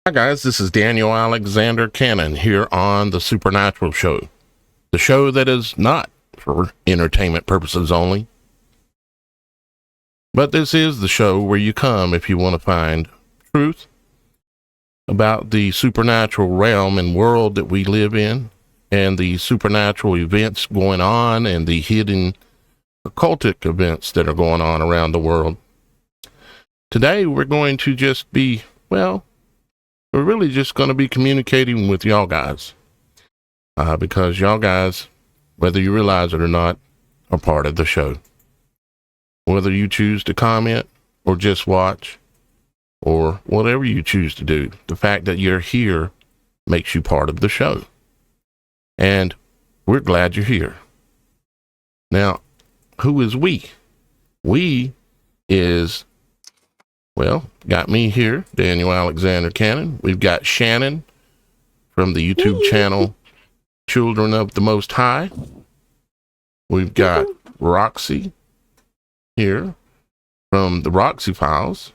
Hi guys, this is Daniel Alexander Cannon here on The Supernatural Show. The show that is not for entertainment purposes only. But this is the show where you come if you want to find truth about the supernatural realm and world that we live in, and the supernatural events going on and the hidden occultic events that are going on around the world. Today we're going to just be, we're really just going to be communicating with y'all guys. Because y'all guys, whether you realize it or not, are part of the show. Whether you choose to comment or just watch or whatever you choose to do, the fact that you're here makes you part of the show. And we're glad you're here. Now, who is we? We is, got me here, Daniel Alexander Cannon. We've got Shannon from the YouTube channel Children of the Most High. We've got Roxy here from the Roxy Files.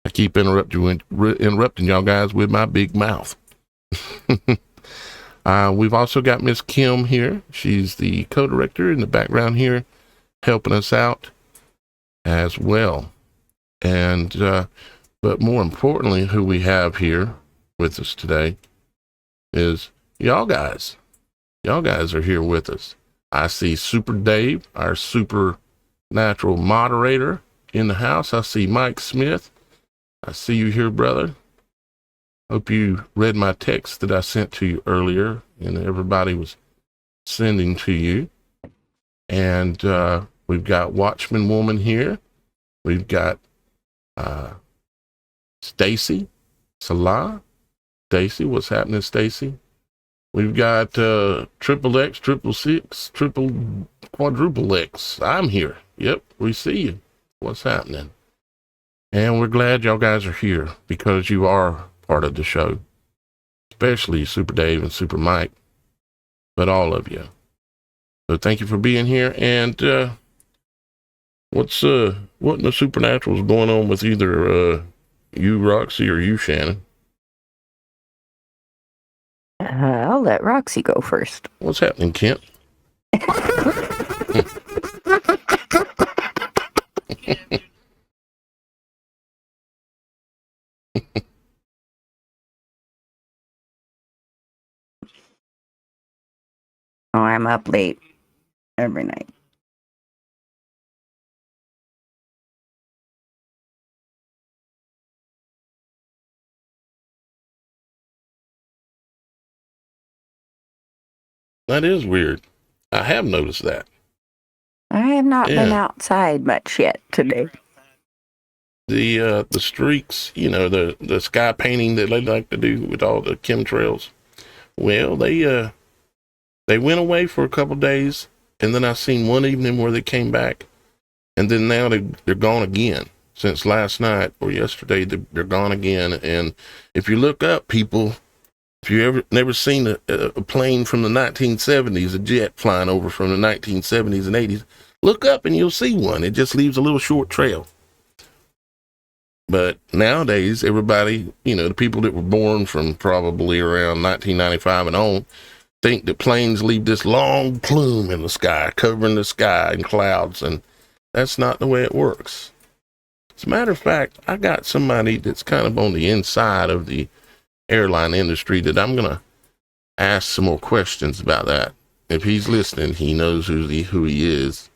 I keep interrupting y'all guys with my big mouth. We've also got Miss Kim here. She's the co-director in the background here, helping us out as well. And but more importantly, who we have here with us today is y'all guys. Y'all guys are here with us. I see Super Dave, our supernatural moderator, in the house. I see Mike Smith. I see you here, brother. Hope you read my text that I sent to you earlier, and everybody was sending to you. And we've got Watchman Woman here. We've got Stacy, Salah. Stacy, what's happening, Stacy? We've got Triple X, Triple Six, Quadruple X. I'm here. Yep, we see you. What's happening? And we're glad y'all guys are here because you are part of the show, especially Super Dave and Super Mike, but all of you. So thank you for being here. And what in the supernatural is going on with either you, Roxy, or you, Shannon? I'll let Roxy go first. What's happening, Kent? Oh, I'm up late every night. That is weird. I have noticed that. I have not been outside much yet today. The streaks, the sky painting that they like to do with all the chemtrails. Well, they went away for a couple days, and then I seen one evening where they came back, and then now they're gone again. Since last night or yesterday, they're gone again. And if you look up, people, if you never seen a plane from the 1970s, a jet flying over from the 1970s and 80s, look up and you'll see one. It just leaves a little short trail. But nowadays, everybody, the people that were born from probably around 1995 and on, think that planes leave this long plume in the sky, covering the sky in clouds, and that's not the way it works. As a matter of fact, I got somebody that's kind of on the inside of the airline industry that I'm going to ask some more questions about that. If he's listening, he knows who he is.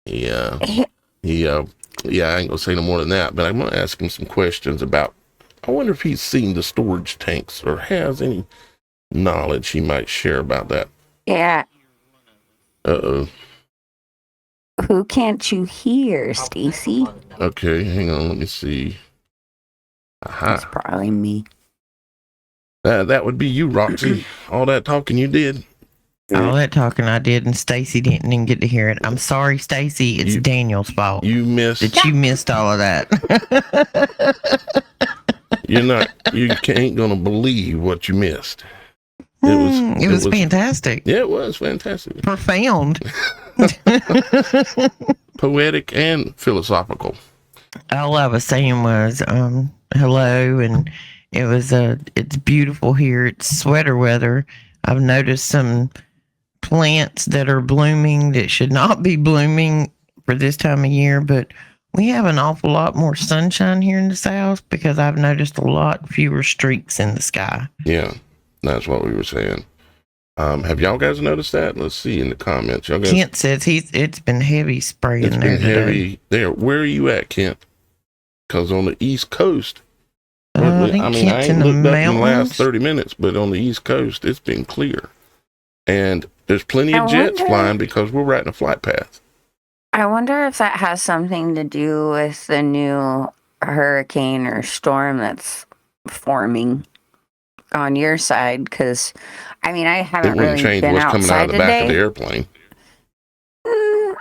I ain't gonna say no more than that, but I'm gonna ask him some questions about, I wonder if he's seen the storage tanks or has any knowledge he might share about that. Yeah. Uh-oh. Who can't you hear, Stacy? Okay, hang on, let me see. Aha. It's probably me. That would be you, Roxy. All that talking you did. All that talking I did, and Stacy didn't even get to hear it. I'm sorry, Stacy. It's Daniel's fault. You missed all of that. You ain't gonna believe what you missed. It was fantastic. Yeah, it was fantastic. Profound. Poetic and philosophical. All I was saying was, hello, and it's beautiful here. It's sweater weather. I've noticed some plants that are blooming that should not be blooming for this time of year, but we have an awful lot more sunshine here in the South because I've noticed a lot fewer streaks in the sky. Yeah, that's what we were saying. Have y'all guys noticed that? Let's see in the comments. Y'all guys, Kent says it's been heavy spraying it's there been today. heavy there. Where are you at, Kent? Because on the East Coast, I think I Kent's ain't in the looked up in the last mountains. 30 minutes, but on the East Coast, it's been clear. And there's plenty of jets flying because we're right in a flight path. I wonder if that has something to do with the new hurricane or storm that's forming on your side, because I mean, I It haven't wouldn't really change been what's coming out outside of the back of the today. airplane.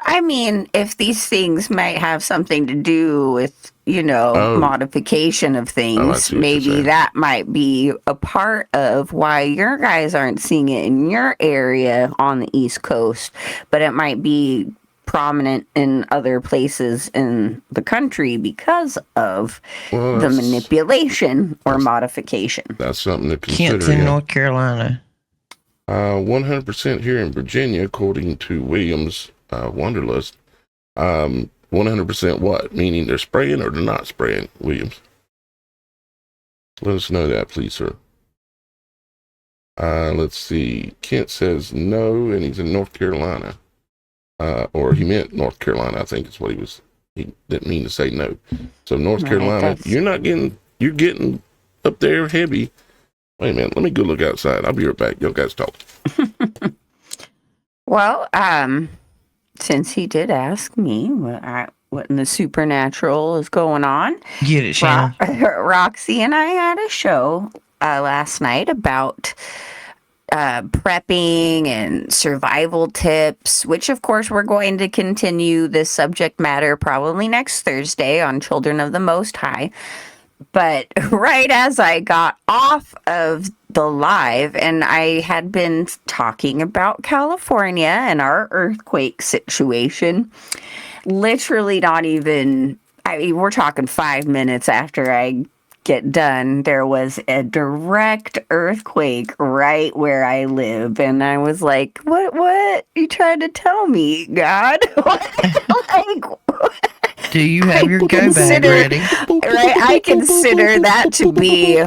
I mean, if these things might have something to do with, modification of I things, see what you're maybe saying. that might be a part of why your guys aren't seeing it in your area on the East Coast, but it might be prominent in other places in the country because of the manipulation or modification. That's something to consider. Kent's in North Carolina. 100% here in Virginia, according to Williams Wanderlust. 100% what? Meaning they're spraying or they're not spraying, Williams? Let us know that, please, sir. Let's see. Kent says no, and he's in North Carolina. Or he meant North Carolina, I think is what he didn't mean to say no. So North Carolina, you're getting up there heavy. Wait a minute, let me go look outside. I'll be right back. You guys talk. Well, since he did ask me what in the supernatural is going on, Get it, Shannon. Roxy and I had a show last night about prepping and survival tips, which of course we're going to continue this subject matter probably next Thursday on Children of the Most High. But right as I got off of the live and I had been talking about California and our earthquake situation, literally not even, we're talking 5 minutes after I get done, there was a direct earthquake right where I live. And I was like, what you trying to tell me, God? Do you have your go bag ready? Right, I consider that to be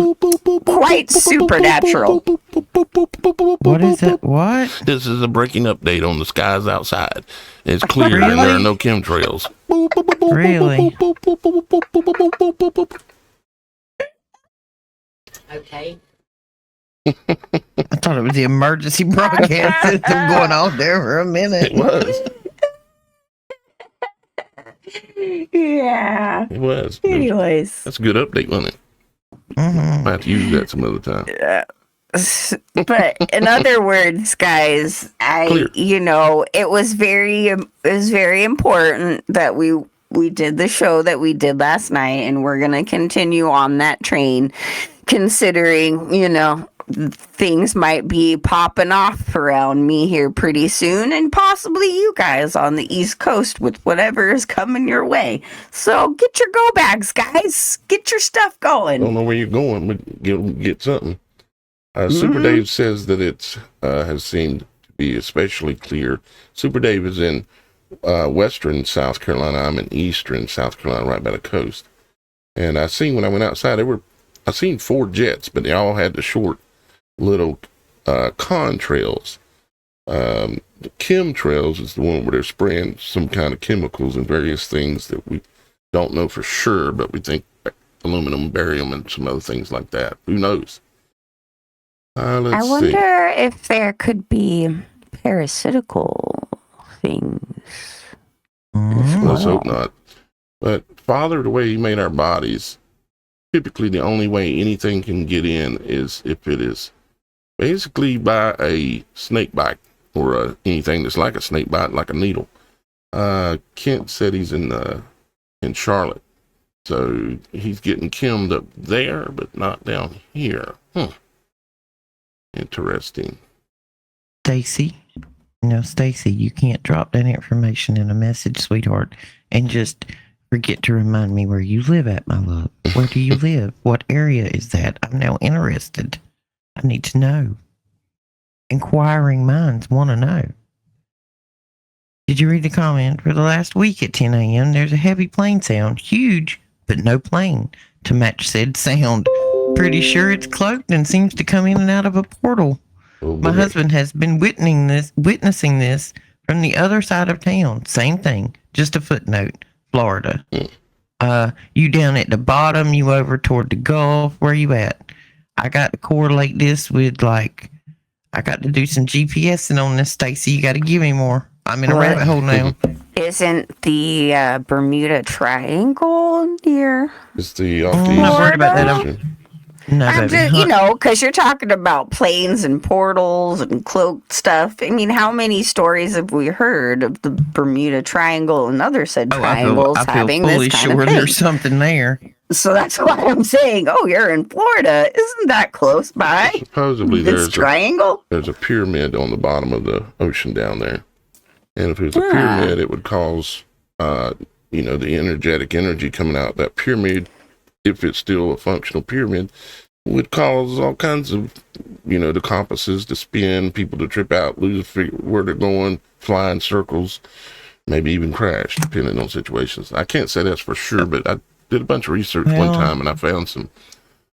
quite supernatural. What is it? What? This is a breaking update on the skies outside. It's clear and there are no chemtrails. Really? Okay. I thought it was the emergency broadcast system going on there for a minute. It was. Yeah. It was. Anyways. That's a good update, wasn't it? Mm-hmm. I have to use that some other time. But in other words, guys, it was very important that we did the show that we did last night, and we're going to continue on that train, considering, things might be popping off around me here pretty soon, and possibly you guys on the East Coast with whatever is coming your way. So get your go bags, guys. Get your stuff going. Don't know where you're going, but get something. Super Dave says that it has seemed to be especially clear. Super Dave is in western South Carolina. I'm in eastern South Carolina, right by the coast. And I seen when I went outside, I seen 4 jets, but they all had the short little contrails. The chemtrails is the one where they're spraying some kind of chemicals and various things that we don't know for sure, but we think aluminum, barium, and some other things like that. Who knows? I wonder if there could be parasitical things. Let's hope not. But Father, the way he made our bodies, typically the only way anything can get in is if it is basically by a snake bite or anything that's like a snake bite, like a needle. Kent said he's in Charlotte, so he's getting chemmed up there, but not down here. Interesting. Stacy, Stacy, you can't drop that information in a message, sweetheart, and just Forget to remind me where you live at, my love. Where do you live? What area is that? I'm now interested. I need to know. Inquiring minds want to know. Did you read the comment? For the last week at 10 a.m., there's a heavy plane sound. Huge, but no plane to match said sound. Pretty sure it's cloaked and seems to come in and out of a portal. My husband has been witnessing this from the other side of town. Same thing. Just a footnote. Florida. You down at the bottom, you over toward the Gulf. Where you at? I got to correlate this with, like, I got to do some GPSing on this, Stacy. You got to give me more. I'm in a rabbit hole now. Isn't the Bermuda Triangle near? It's the I'm not worried about that. No, I'm baby. just, because you're talking about planes and portals and cloaked stuff. I mean, how many stories have we heard of the Bermuda Triangle and other said triangles I feel having fully this kind sure of thing? there's something there. So that's why I'm saying, you're in Florida. Isn't that close by? Supposedly This triangle? there's a pyramid on the bottom of the ocean down there. And if it was a pyramid, it would cause, the energetic energy coming out that pyramid, if it's still a functional pyramid, would cause all kinds of, the compasses to spin, people to trip out, lose where they're going, fly in circles, maybe even crash, depending on situations. I can't say that's for sure, but I did a bunch of research one time, and I found some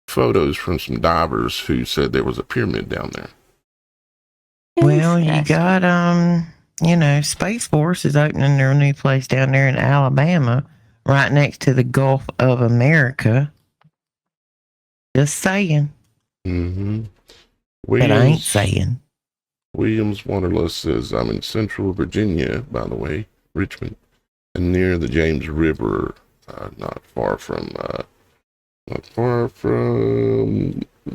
photos from some divers who said there was a pyramid down there. Well, you got, Space Force is opening their new place down there in Alabama, right next to the Gulf of America. Just saying. Mm-hmm. But I ain't saying. Williams Wanderlust says, I'm in central Virginia, by the way, Richmond, and near the James River, not far from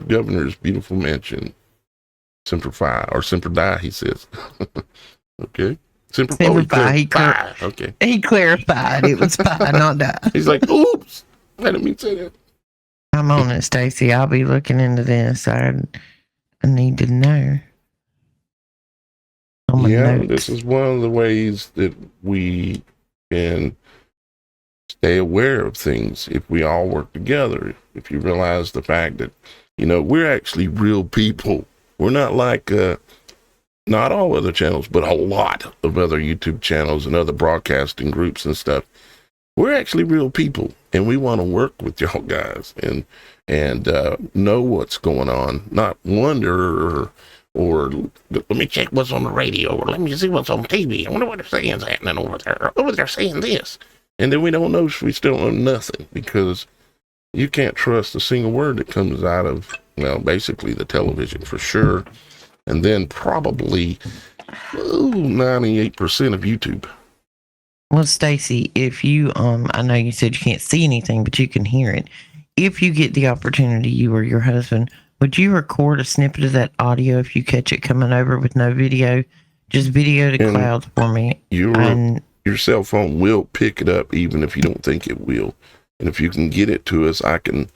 Governor's beautiful mansion. Semper Fi, or Semper Die, he says. Okay. Semper Fi. Okay. He clarified it was Fi, not die. He's like, oops, I didn't mean to say that. I'm on it, Stacy. I'll be looking into this. I need to know. This is one of the ways that we can stay aware of things if we all work together. If you realize the fact that, we're actually real people. We're not like not all other channels, but a lot of other YouTube channels and other broadcasting groups and stuff. We're actually real people, and we want to work with y'all guys and know what's going on, not wonder or let me check what's on the radio, or let me see what's on TV. I wonder what they're saying is happening over there. Over there saying this. And then we don't know, we still know nothing, because you can't trust a single word that comes out of, basically the television for sure. And then probably 98% of YouTube. Well, Stacy, if you, I know you said you can't see anything, but you can hear it. If you get the opportunity, you or your husband, would you record a snippet of that audio if you catch it coming over with no video? Just video the clouds for me. Your cell phone will pick it up even if you don't think it will. And if you can get it to us, I can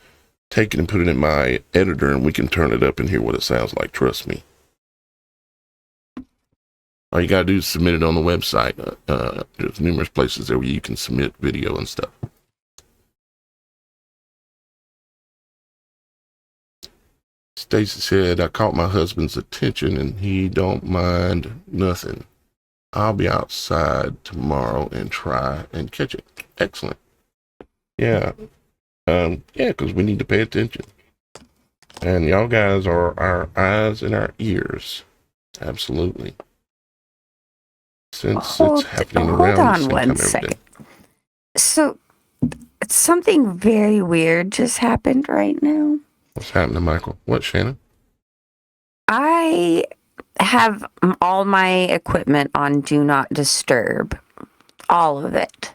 take it and put it in my editor, and we can turn it up and hear what it sounds like. Trust me. All you got to do is submit it on the website. There's numerous places there where you can submit video and stuff. Stacy said, I caught my husband's attention and he don't mind nothing. I'll be outside tomorrow and try and catch it. Excellent. Yeah. Because we need to pay attention. And y'all guys are our eyes and our ears. Absolutely. Since it's happening around hold the same on one time every second. day. So something very weird just happened right now. What's happening, Michael? What, Shannon? I have all my equipment on Do Not Disturb. All of it.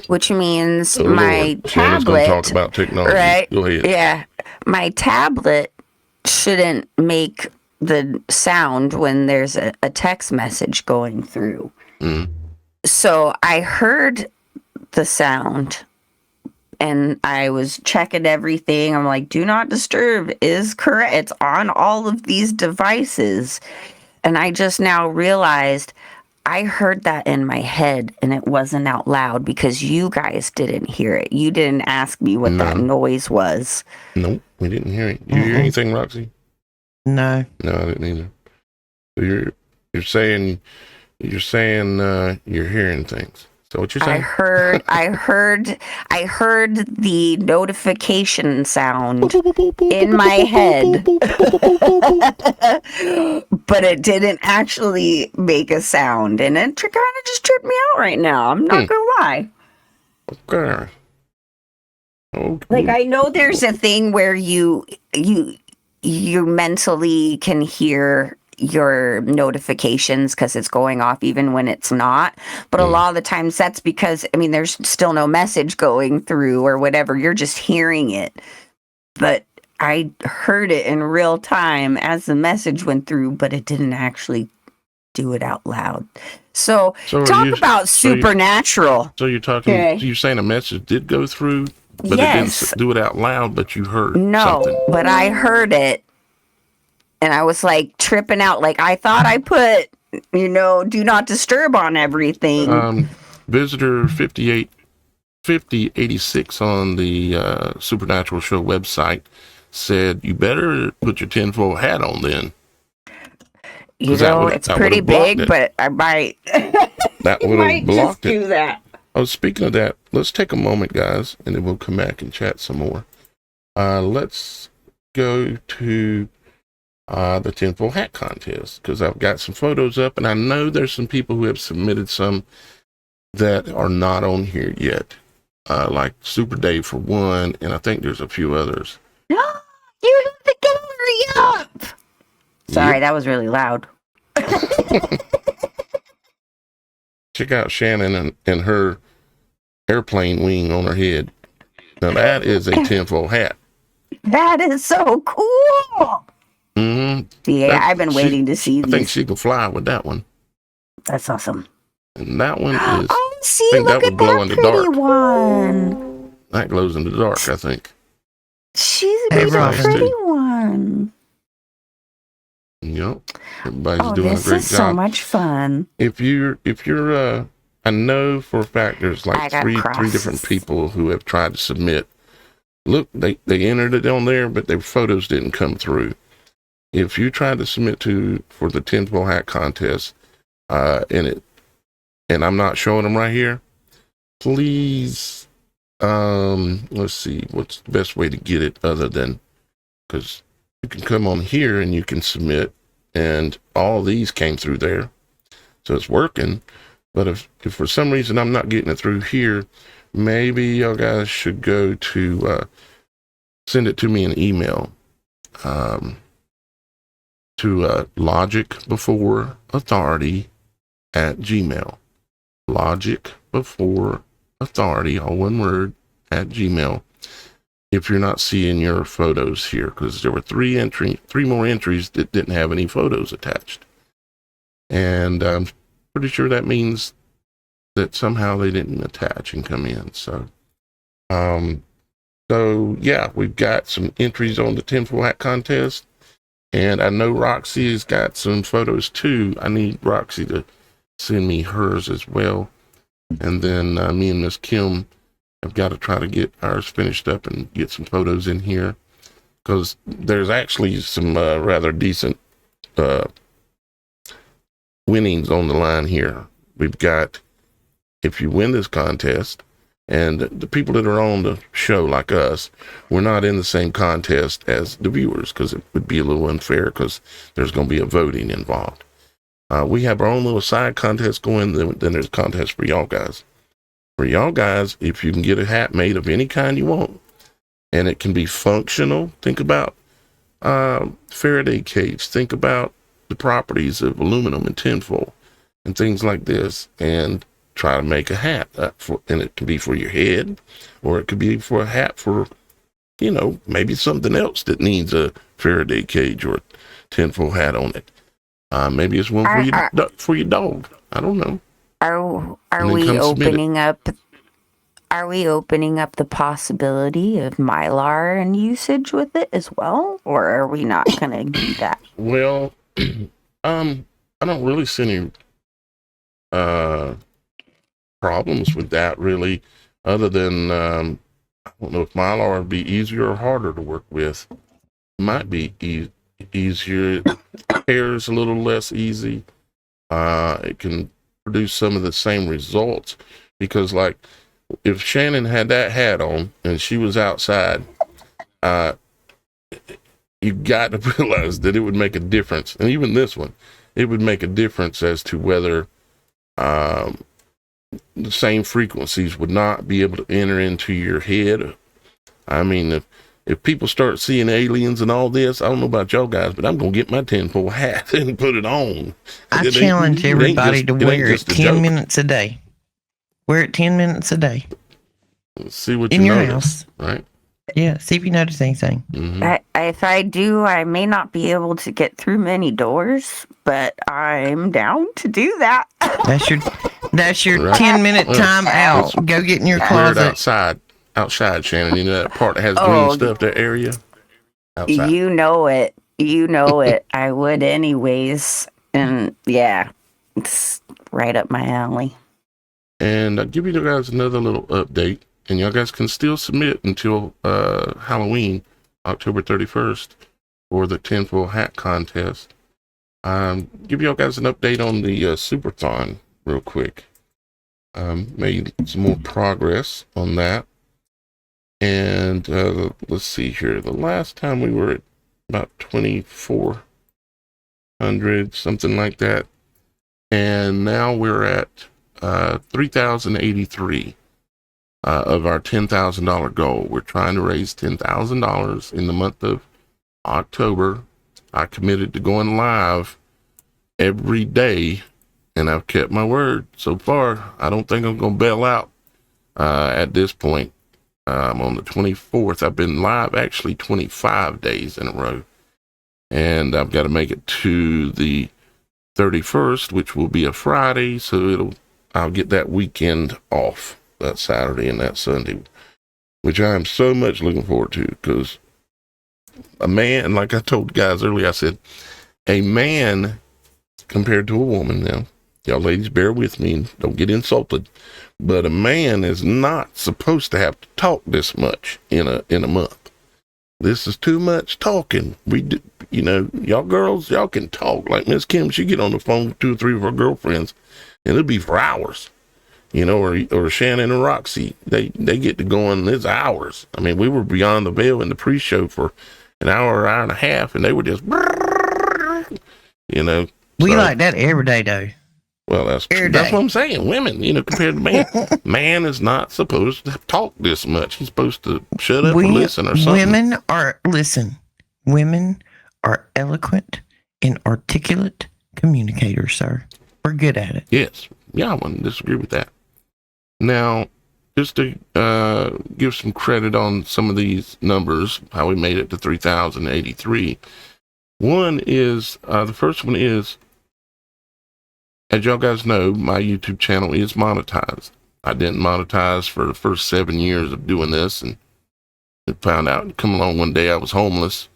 Which means my Lord. Shannon's going tablet. to talk about technology. Right? Go ahead. Yeah. My tablet shouldn't make the sound when there's a text message going through. Mm. So I heard the sound and I was checking everything. I'm like, Do Not Disturb is correct. It's on all of these devices. And I just now realized I heard that in my head and it wasn't out loud because you guys didn't hear it. You didn't ask me what that No. noise was. Nope, we didn't hear it. Did you hear anything, Roxy? No. No, I didn't either. So you're saying you're hearing things. So what you're saying? I heard the notification sound in my head, but it didn't actually make a sound, and it kind of just tripped me out right now. I'm not gonna lie. Okay. Like, I know there's a thing where you mentally can hear your notifications because it's going off even when it's not, but a lot of the times that's because there's still no message going through or whatever, you're just hearing it. But I heard it in real time as the message went through, but it didn't actually do it out loud. So talk about supernatural. So you're talking, you're saying a message did go through, but yes. It didn't do it out loud, but you heard something. But I heard it. And I was like tripping out. Like, I thought I put, do not disturb on everything. Visitor 5086 on the Supernatural Show website said, you better put your tinfoil hat on then. It's pretty big, but I might. That would have blocked it. Do that. Oh, speaking of that, let's take a moment, guys, and then we'll come back and chat some more. Let's go to the tinfoil hat contest, because I've got some photos up, and I know there's some people who have submitted some that are not on here yet, like Super Dave for one, and I think there's a few others. You have the gallery up! Sorry, that was really loud. Check out Shannon and her airplane wing on her head. Now that is a tinfoil hat. That is so cool! Mm-hmm. Yeah, I've been waiting to see these. I think she can fly with that one. That's awesome. And that one is. Oh, see, look at that pretty one. That glows in the dark, I think. She's a pretty one. Yep. Everybody's doing a great job. This is so much fun. If you're, I know for a fact there's like three different people who have tried to submit. Look, they entered it on there, but their photos didn't come through. If you tried to submit for the tinfoil hat contest, and I'm not showing them right here, please, let's see, what's the best way to get it other than, because you can come on here and you can submit, and all these came through there, so it's working. But if for some reason I'm not getting it through here, maybe y'all guys should go to send it to me in email. To logicbeforeauthority@gmail. Logicbeforeauthority, all one word, @gmail. If you're not seeing your photos here, because there were three more entries that didn't have any photos attached. And I'm pretty sure that means that somehow they didn't attach and come in. So yeah, we've got some entries on the tinfoil hat contest. And I know Roxy has got some photos too. I need Roxy to send me hers as well. And then me and Miss Kim have got to try to get ours finished up and get some photos in here. Because there's actually some rather decent winnings on the line here. We've got, if you win this contest, and the people that are on the show, like us, we're not in the same contest as the viewers, because it would be a little unfair, because there's going to be a voting involved. We have our own little side contest going, then there's a contest for y'all guys. For y'all guys, if you can get a hat made of any kind you want, and it can be functional, think about Faraday cage, think about the properties of aluminum and tinfoil, and things like this, and try to make a hat and it can be for your head, or it could be for a hat for, maybe something else that needs a Faraday cage or a tinfoil hat on it. Maybe it's one for your dog. I don't know. Are we opening up? Are we opening up the possibility of Mylar and usage with it as well, or are we not going to do that? Well, I don't really see any problems with that really, other than I don't know if Mylar would be easier or harder to work with. Might be easier. Hair is a little less easy. It can produce some of the same results because, like, if Shannon had that hat on and she was outside, you got to realize that it would make a difference. And even this one, it would make a difference as to whether the same frequencies would not be able to enter into your head. I mean, if people start seeing aliens and all this, I don't know about y'all guys, but I'm going to get my tinfoil hat and put it on. I challenge everybody to wear it 10 minutes a day. Wear it 10 minutes a day. Let's see what in you your notice, house. right? Yeah, see if you notice anything. Mm-hmm. If I do, I may not be able to get through many doors, but I'm down to do that. That's your Right. 10-minute time out. Go get in your Wear it closet. outside, Shannon. You know that part that has green stuff, that area? Outside. You know it. I would anyways. And yeah, it's right up my alley. And I'll give you guys another little update. And y'all guys can still submit until Halloween, October 31st, for the tinfoil hat contest. Give y'all guys an update on the Superthon real quick. Made some more progress on that. And let's see here. The last time we were at about 2,400, something like that. And now we're at 3,083 of our $10,000 goal. We're trying to raise $10,000 in the month of October. I committed to going live every day, and I've kept my word so far. I don't think I'm going to bail out at this point. On the 24th, I've been live actually 25 days in a row, and I've got to make it to the 31st, which will be a Friday, so I'll get that weekend off, that Saturday and that Sunday, which I am so much looking forward to, because a man, like I told guys earlier, I said, a man compared to a woman, now, y'all ladies bear with me and don't get insulted, but a man is not supposed to have to talk this much in a month. This is too much talking. We do, y'all girls, y'all can talk. Like Miss Kim, she get on the phone with 2 or 3 of her girlfriends, and it'll be for hours. Or Shannon and Roxy, they get to going, there's hours. I mean, we were beyond the veil in the pre-show for an hour and a half, and they were just, We like that every day, though. Well, that's what I'm saying. Women, compared to man, man is not supposed to talk this much. He's supposed to shut up and listen or something. Women are eloquent and articulate communicators, sir. We're good at it. Yes. Yeah, I wouldn't disagree with that. Now, just to give some credit on some of these numbers, how we made it to 3,083. One is, the first one is, as y'all guys know, my YouTube channel is monetized. I didn't monetize for the first 7 years of doing this, and found out, come along one day, I was homeless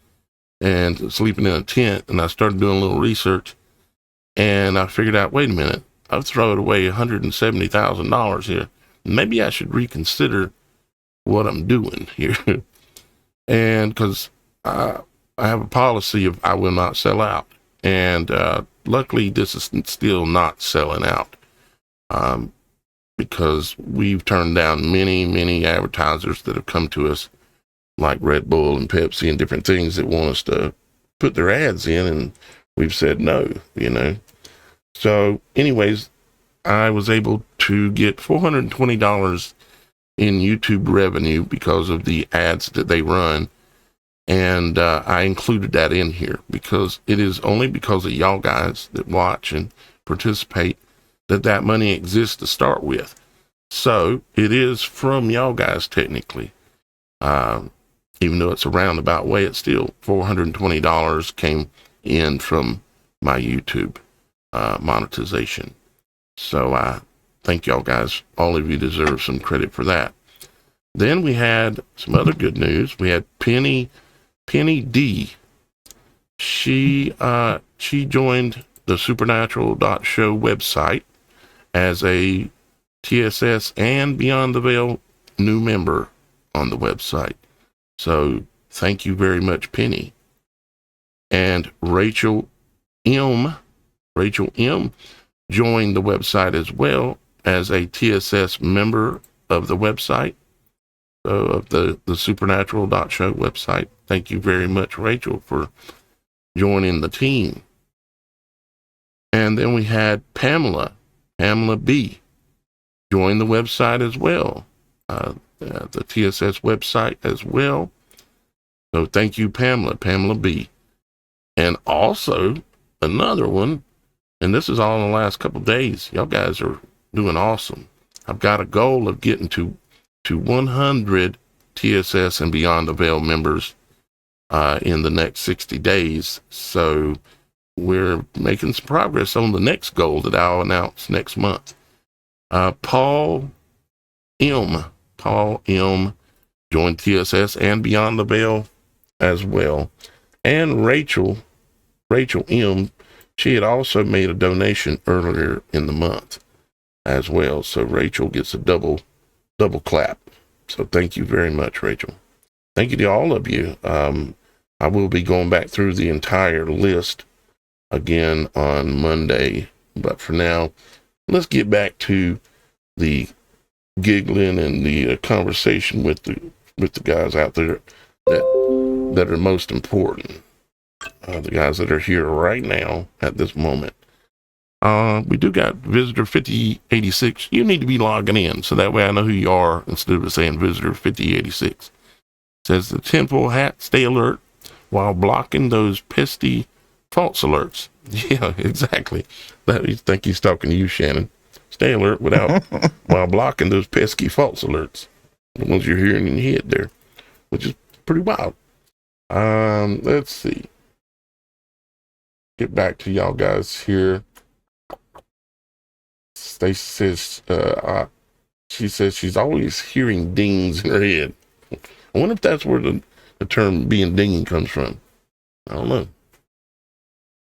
and sleeping in a tent, and I started doing a little research, and I figured out, wait a minute, I've thrown away $170,000 here. Maybe I should reconsider what I'm doing here. And because I have a policy of I will not sell out. And luckily, this is still not selling out, because we've turned down many, many advertisers that have come to us, like Red Bull and Pepsi and different things that want us to put their ads in, and we've said no, So anyways, I was able to get $420 in YouTube revenue because of the ads that they run. And I included that in here because it is only because of y'all guys that watch and participate that money exists to start with. So it is from y'all guys technically. Even though it's a roundabout way, it's still $420 came in from my YouTube monetization. So I thank y'all guys. All of you deserve some credit for that. Then we had some other good news. We had Penny D. She joined the TheSupernatural.Show website, as a TSS and Beyond the Veil new member on the website. So thank you very much, Penny. And Rachel M. joined the website as well as a TSS member of the website, of the Supernatural.Show website. Thank you very much, Rachel, for joining the team. And then we had Pamela B, join the website as well, the TSS website as well. So thank you, Pamela B. And also another one, and this is all in the last couple of days. Y'all guys are doing awesome. I've got a goal of getting to 100 TSS and Beyond the Veil members in the next 60 days. So we're making some progress on the next goal that I'll announce next month. Paul M. joined TSS and Beyond the Veil as well. And Rachel M., she had also made a donation earlier in the month as well. So Rachel gets a double clap. So thank you very much, Rachel. Thank you to all of you. I will be going back through the entire list again on Monday. But for now, let's get back to the giggling and the conversation with the guys out there that are most important. The guys that are here right now at this moment. We do got visitor 5086. You need to be logging in so that way I know who you are instead of saying visitor 5086. Says the tinfoil hat, stay alert while blocking those pesky false alerts. Yeah, exactly. I think he's talking to you, Shannon. Stay alert while blocking those pesky false alerts. The ones you're hearing in your head there, which is pretty wild. Let's see. Get back to y'all guys here. Stacy says, she says she's always hearing dings in her head. I wonder if that's where the term being dinging comes from. I don't know.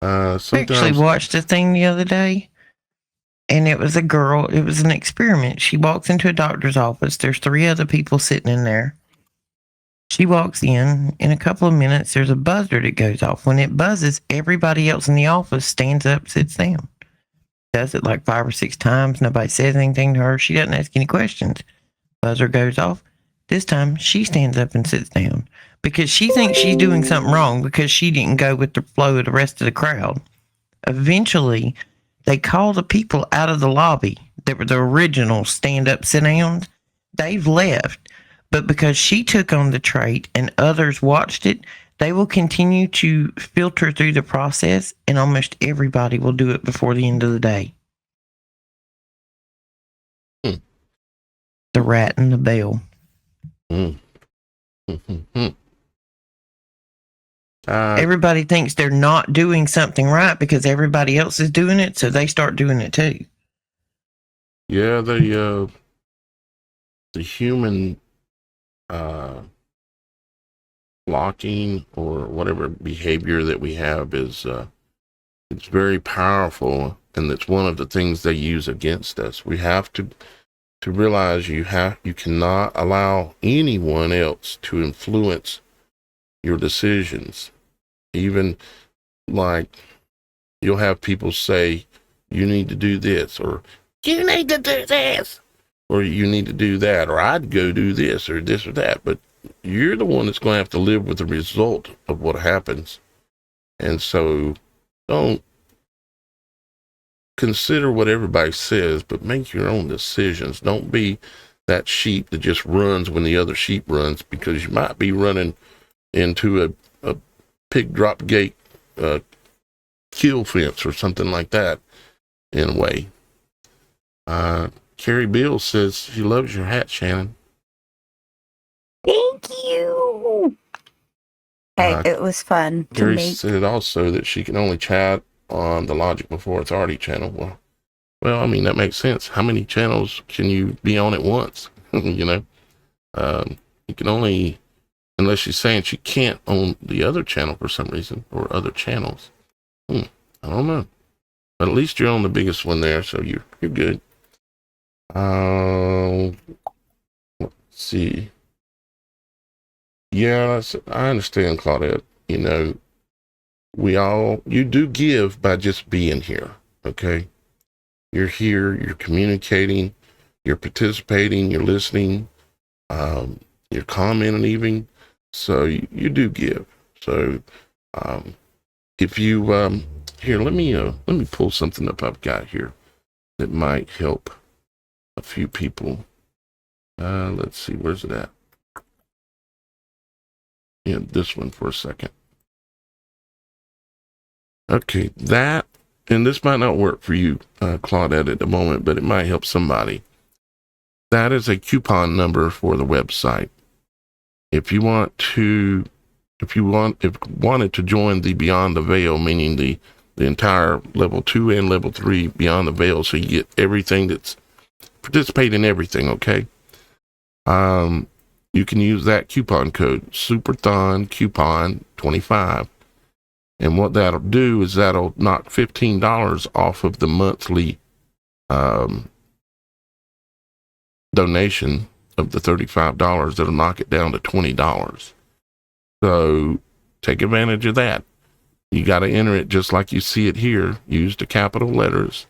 I actually watched a thing the other day, and it was a girl. It was an experiment. She walks into a doctor's office. There's 3 other people sitting in there. She walks in a couple of minutes, there's a buzzer that goes off. When it buzzes, everybody else in the office stands up, sits down. Does it like 5 or 6 times. Nobody says anything to her. She doesn't ask any questions. Buzzer goes off. This time, she stands up and sits down because she thinks she's doing something wrong because she didn't go with the flow of the rest of the crowd. Eventually, they call the people out of the lobby that were the original stand-up, sit-downs. They've left. But because she took on the trait and others watched it, they will continue to filter through the process, and almost everybody will do it before the end of the day. The rat and the bell. Everybody thinks they're not doing something right because everybody else is doing it, so they start doing it too. Yeah, the human blocking or whatever behavior that we have is it's very powerful, and it's one of the things they use against us. We have to realize you cannot allow anyone else to influence your decisions. Even like you'll have people say you need to do this, or you need to do this, or you need to do that, or I'd go do this or that, but you're the one that's going to have to live with the result of what happens. And so don't consider what everybody says, but make your own decisions. Don't be that sheep that just runs when the other sheep runs, because you might be running into a pig drop gate kill fence or something like that in a way. Carrie Bill says she loves your hat, Shannon. Thank you. Hey, it was fun to Carrie make. said also that she can only chat on the Logic Before Authority channel. Well, I mean, that makes sense. How many channels can you be on at once? You know, you can only, unless she's saying she can't own the other channel for some reason, or other channels. I don't know. But at least you're on the biggest one there, so you're good. Let's see. Yeah, I understand, Claudette. You know, you do give by just being here. Okay. You're here, you're communicating, you're participating, you're listening, you're commenting even. So you do give. So, if you, here, let me pull something up I've got here that might help a few people. Let's see, where's it at? Yeah, this one for a second. Okay, and this might not work for you, Claudette, at the moment, but it might help somebody. That is a coupon number for the website. If you wanted to join the Beyond the Veil, meaning the entire level 2 and level 3 Beyond the Veil, so you get everything participate in everything, okay? You can use that coupon code, Superthon Coupon 25. And what that'll do is that'll knock $15 off of the monthly donation of the $35. That'll knock it down to $20. So take advantage of that. You got to enter it just like you see it here. Use the capital letters,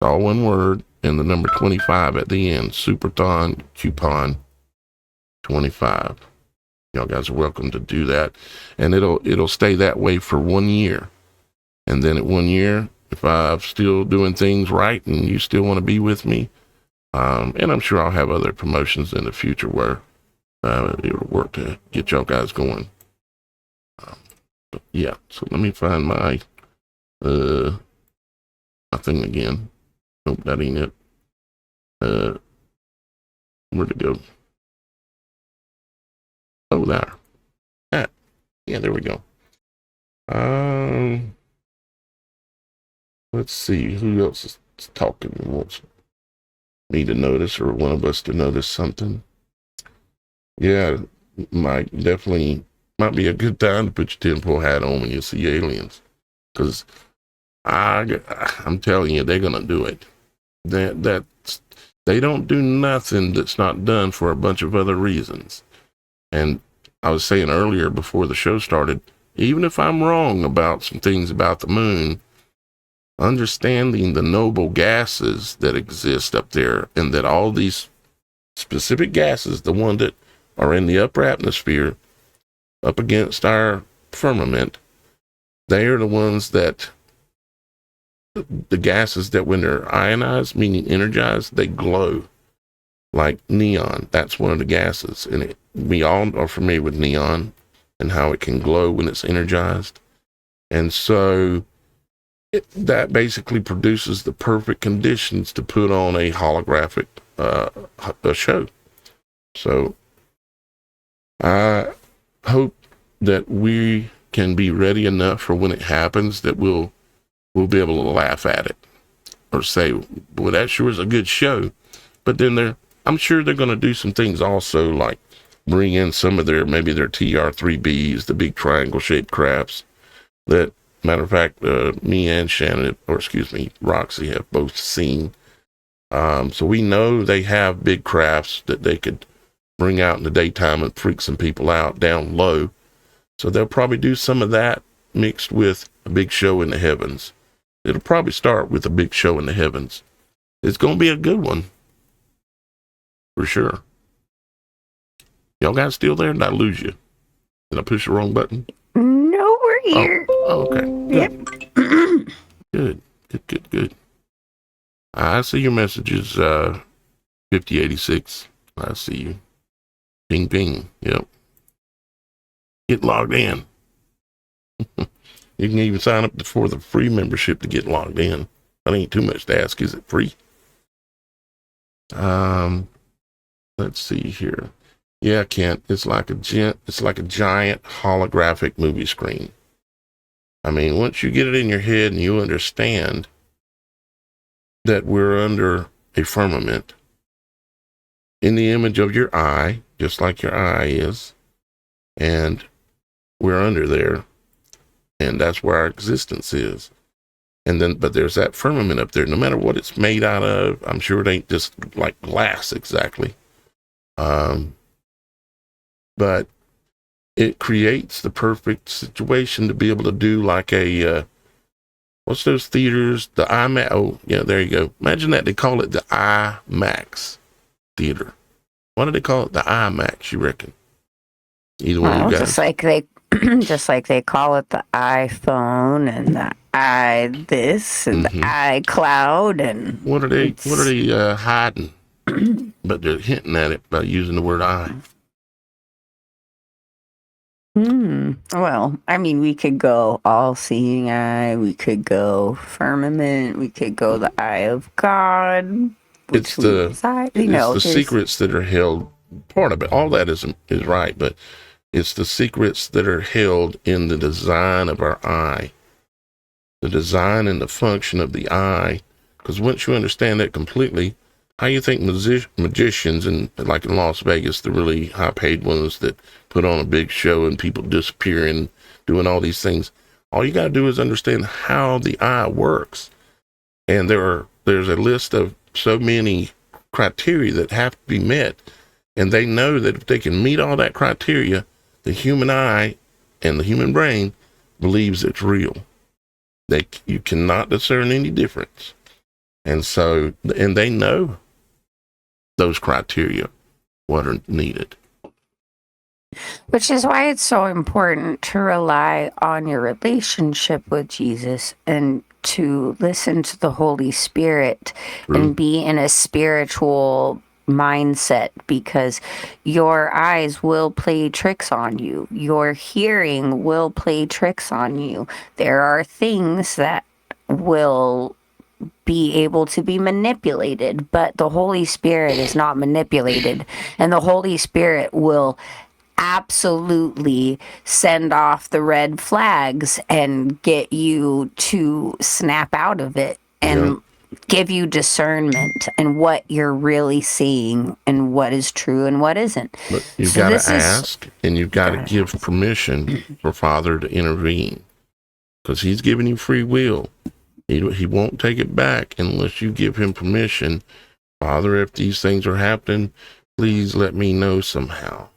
all one word, and the number 25 at the end. Superthon Coupon 25. Y'all guys are welcome to do that, and it'll stay that way for 1 year. And then at 1 year, if I'm still doing things right and you still want to be with me, and I'm sure I'll have other promotions in the future where it'll work to get y'all guys going. Yeah, so let me find my thing again. Nope, that ain't it. Where'd it go? Oh, there. Ah, yeah, there we go. Let's see who else is talking and wants me to notice, or one of us to notice something. Yeah, definitely might be a good time to put your tinfoil hat on when you see aliens, because I'm telling you, they're gonna do it. They don't do nothing that's not done for a bunch of other reasons. And I was saying earlier before the show started, even if I'm wrong about some things about the moon, understanding the noble gases that exist up there, and that all these specific gases, the one that are in the upper atmosphere up against our firmament, they are the ones that, the gases that when they're ionized, meaning energized, they glow like neon. That's one of the gases. And we all are familiar with neon and how it can glow when it's energized. And so that basically produces the perfect conditions to put on a holographic a show. So I hope that we can be ready enough for when it happens that we'll be able to laugh at it or say, well, that sure is a good show. But then I'm sure they're going to do some things also, like bring in some of maybe their TR3Bs, the big triangle shaped crafts that, matter of fact, me and Shannon, or excuse me, Roxy, have both seen. So we know they have big crafts that they could bring out in the daytime and freak some people out down low. So they'll probably do some of that mixed with a big show in the heavens. It'll probably start with a big show in the heavens. It's going to be a good one. For sure. Y'all guys still there? Did I lose you? Did I push the wrong button? No, we're here. Oh, okay. Good. Yep. Good. I see your messages, 5086. I see you. Ping, ping. Yep. Get logged in. You can even sign up for the free membership to get logged in. That ain't too much to ask. Is it free? Let's see here. Yeah, Kent, it's like a giant holographic movie screen. I mean, once you get it in your head and you understand that we're under a firmament in the image of your eye, just like your eye is, and we're under there, and that's where our existence is. And then, but there's that firmament up there. No matter what it's made out of, I'm sure it ain't just like glass exactly. But it creates the perfect situation to be able to do like a, what's those theaters? The IMAX. Oh, yeah, there you go. Imagine that. They call it the IMAX theater. Why do they call it the IMAX, you reckon? Either one Well, you guys. just like they call it the iPhone and the this and the iCloud and What are they hiding? But they're hinting at it by using the word I. Well, I mean, we could go all-seeing eye, we could go firmament, we could go the eye of God. It's the secrets that are held. Part of it, all that is right, but it's the secrets that are held in the design of our eye, the design and the function of the eye. Because once you understand that completely, how you think magicians and like in Las Vegas, the really high-paid ones that put on a big show and people disappearing, doing all these things, all you got to do is understand how the eye works. And there's a list of so many criteria that have to be met. And they know that if they can meet all that criteria, the human eye and the human brain believes it's real. You cannot discern any difference. And so, and they know those criteria, what are needed. Which is why it's so important to rely on your relationship with Jesus and to listen to the Holy Spirit and be in a spiritual mindset, because your eyes will play tricks on you. Your hearing will play tricks on you. There are things that will be able to be manipulated, but the Holy Spirit is not manipulated, and the Holy Spirit will absolutely send off the red flags and get you to snap out of it and give you discernment and what you're really seeing and what is true and what isn't. But you've got to ask and you've got to give permission for Father to intervene, because he's giving you free will. He won't take it back unless you give him permission. Father, if these things are happening, please let me know somehow.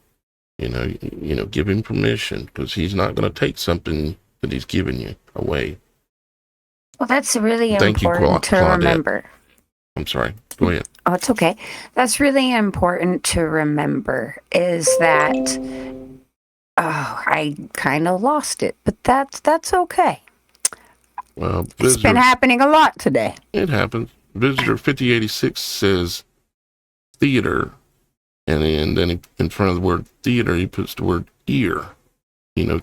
You know, give him permission, because he's not going to take something that he's given you away. Well, that's really important to remember. I'm sorry. Go ahead. Oh, it's okay. That's really important to remember, is that, I kind of lost it, but that's okay. Well, it's been happening a lot today. It happens. Visitor 5086 says theater, and then in front of the word theater, he puts the word ear. You know,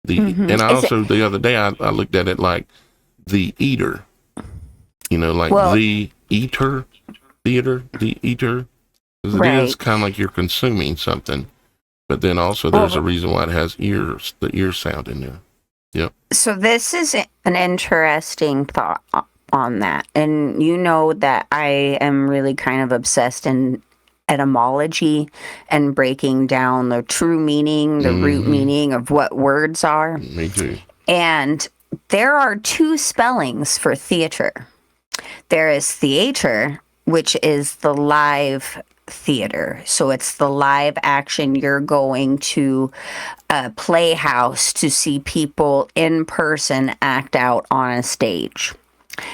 and also the other day I looked at it like the eater. You know, like the eater, theater, the eater. Because it is kind of like you're consuming something, but then also there's a reason why it has ears, the ear sound in there. Yep. So this is an interesting thought on that. And you know that I am really kind of obsessed in etymology and breaking down the true meaning, the root meaning of what words are. Me too. And there are two spellings for theater. There is theater, which is the live theater. So it's the live action. You're going to a playhouse to see people in person act out on a stage.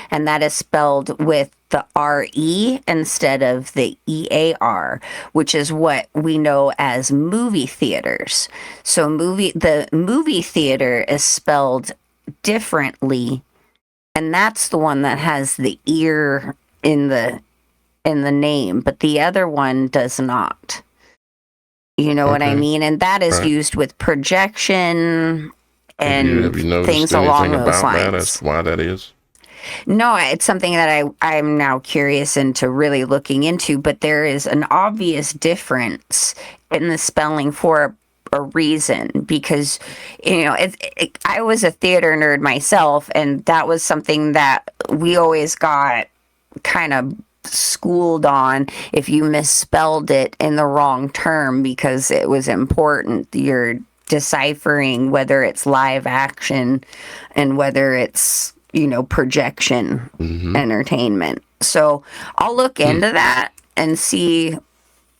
And that is spelled with the R-E instead of the E-A-R, which is what we know as movie theaters. So the movie theater is spelled differently, and that's the one that has the ear in the name, but the other one does not. You know what I mean? And that is used with projection and have you things along those lines. That's why that is? No, it's something that I'm now curious into really looking into, but there is an obvious difference in the spelling for a reason, because, you know, I was a theater nerd myself, and that was something that we always got kind of schooled on if you misspelled it in the wrong term, because it was important. Your deciphering whether it's live action and whether it's, projection entertainment. So I'll look into that and see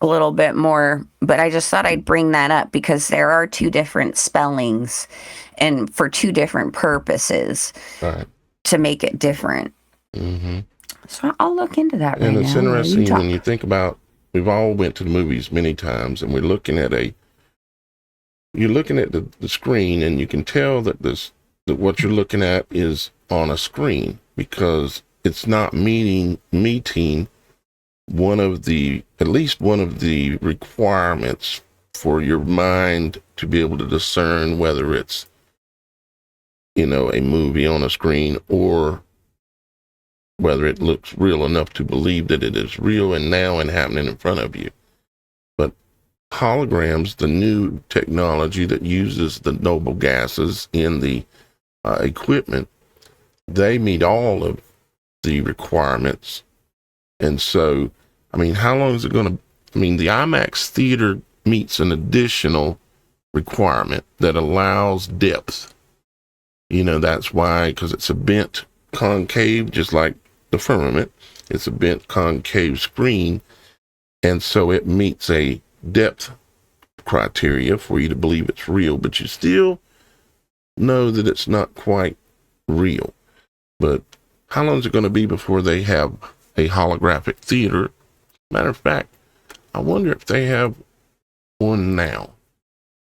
a little bit more, but I just thought I'd bring that up because there are two different spellings and for two different purposes to make it different. So I'll look into that right now. And it's interesting when you think about, we've all went to the movies many times, and we're looking at you're looking at the screen, and you can tell that that what you're looking at is on a screen because it's not meeting at least one of the requirements for your mind to be able to discern whether it's, a movie on a screen or whether it looks real enough to believe that it is real and now and happening in front of you. But holograms, the new technology that uses the noble gases in the equipment, they meet all of the requirements. And so, how long is it going to, the IMAX theater meets an additional requirement that allows depth. That's why, because it's a bent concave, just like the firmament, it's a bent concave screen. And so it meets a depth criteria for you to believe it's real, but you still know that it's not quite real. But how long is it going to be before they have a holographic theater? Matter of fact, I wonder if they have one now.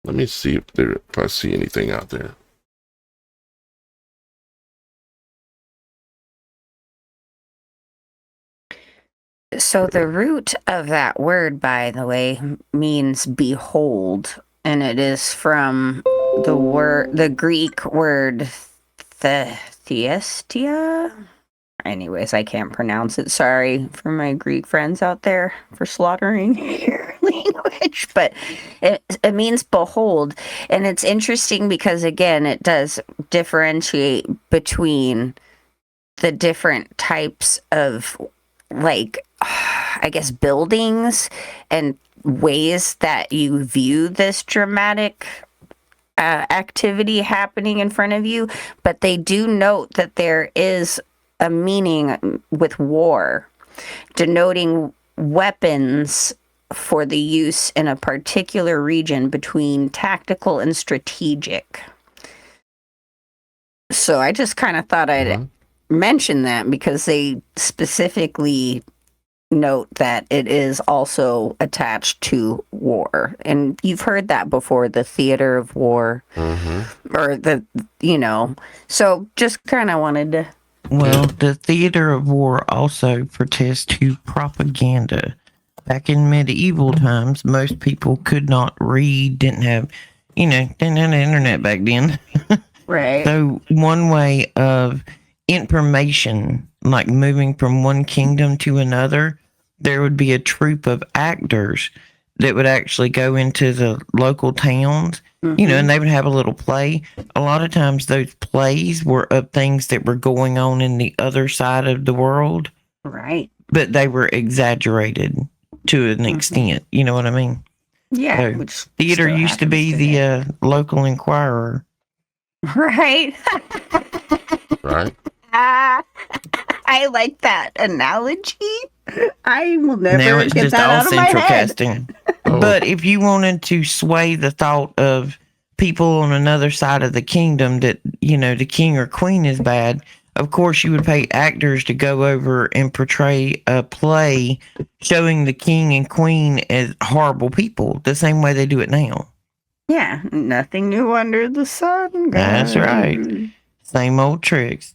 Let me see if I see anything out there. So the root of that word, by the way, means behold, and it is from the Greek word theistia. Anyways, I can't pronounce it. Sorry for my Greek friends out there for slaughtering your language, but it means behold. And it's interesting because, again, it does differentiate between the different types of, I guess, buildings and ways that you view this dramatic activity happening in front of you. But they do note that there is a meaning with war, denoting weapons for the use in a particular region between tactical and strategic. So I just kind of thought I'd mention that because they specifically note that it is also attached to war. And you've heard that before, the theater of war, or so just kind of wanted to. Well, the theater of war also protests to propaganda. Back in medieval times, most people could not read, didn't have the internet back then. Right. So one way of information, like moving from one kingdom to another, there would be a troupe of actors that would actually go into the local towns, and they would have a little play. A lot of times those plays were of things that were going on in the other side of the world. Right. But they were exaggerated to an extent. You know what I mean? Yeah. So Which theater used to be the local Inquirer. Right. Right. I like that analogy. I will never Now it's get just that all out of my central head. casting. But if you wanted to sway the thought of people on another side of the kingdom that, the king or queen is bad, of course you would pay actors to go over and portray a play showing the king and queen as horrible people, the same way they do it now. Yeah, nothing new under the sun, guys. That's right. Same old tricks,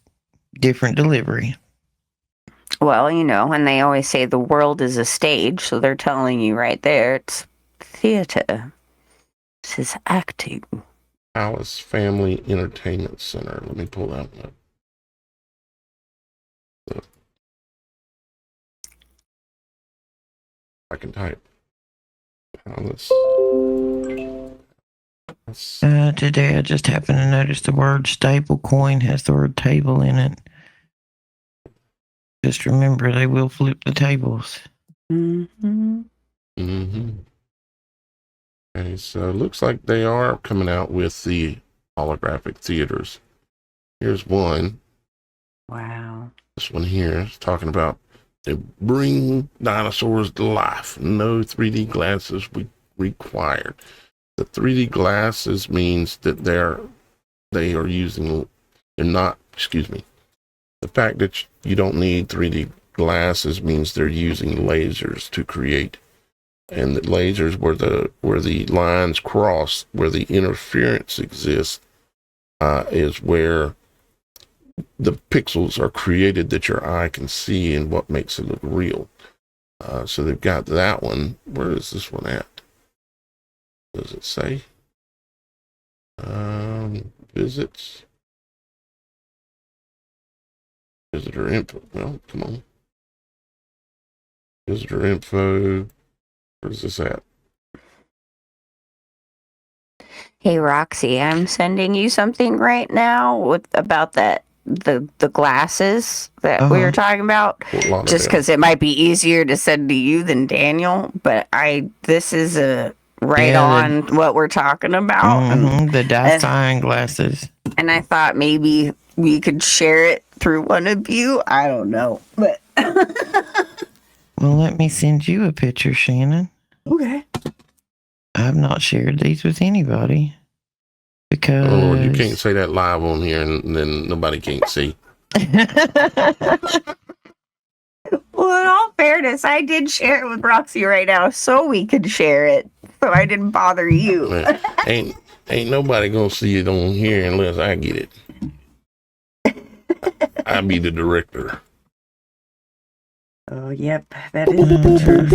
different delivery. Well, and they always say the world is a stage, so they're telling you right there it's theater. This is acting. Alice Family Entertainment Center. Let me pull that one up. I can type. Alice. Today I just happened to notice the word stable coin has the word table in it. Just remember, they will flip the tables. Okay, so it looks like they are coming out with the holographic theaters. Here's one. Wow. This one here is talking about they bring dinosaurs to life. No 3D glasses required. The 3D glasses means that they are using. They're not. Excuse me. The fact that you don't need 3D glasses means they're using lasers to create, and the lasers where the lines cross, where the interference exists, is where the pixels are created that your eye can see and what makes it look real. So they've got that one. Where is this one at? Does it say? Visits. Visitor info. Well, come on. Visitor info. Where's this at? Hey Roxy, I'm sending you something right now about the glasses that we were talking about. Just because it might be easier to send to you than Daniel, but this is on what we're talking about. The Dyson glasses. And I thought maybe we could share it through one of you. I don't know, but well, let me send you a picture, Shannon. Okay. I've not shared these with anybody because you can't say that live on here, and then nobody can't see. Well, in all fairness, I did share it with Roxy right now, so we could share it. So I didn't bother you. Man, ain't nobody gonna see it on here unless I get it. I be the director. Oh, yep, that is the truth.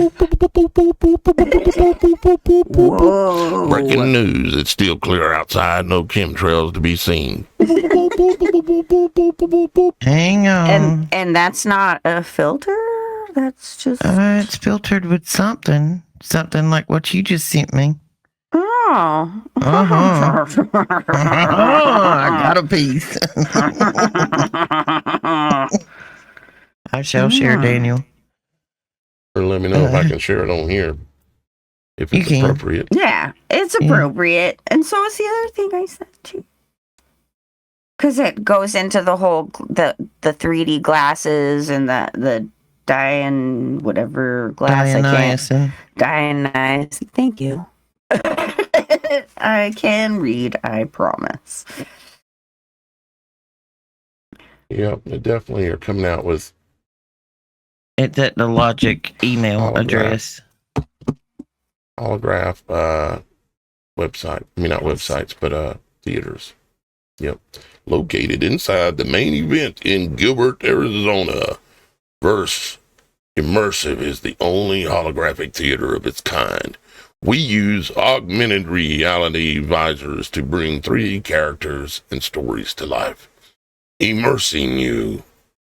Whoa. Breaking news. It's still clear outside. No chemtrails to be seen. Hang on. And that's not a filter? That's just... it's filtered with something. Something like what you just sent me. Oh. I got a piece. I shall share, Daniel. Or let me know if I can share it on here. If it's appropriate. Yeah, it's appropriate. And so is the other thing I sent too. Because it goes into the whole, the 3D glasses and the whatever glass Dionyson. Dionyson. Thank you. I can read, I promise. Yep, they definitely are coming out with. It's at the Logic email address. Holograph website. I mean, not websites, but theaters. Yep. Located inside the main event in Gilbert, Arizona. Verse Immersive is the only holographic theater of its kind. We use augmented reality visors to bring 3D characters and stories to life, immersing you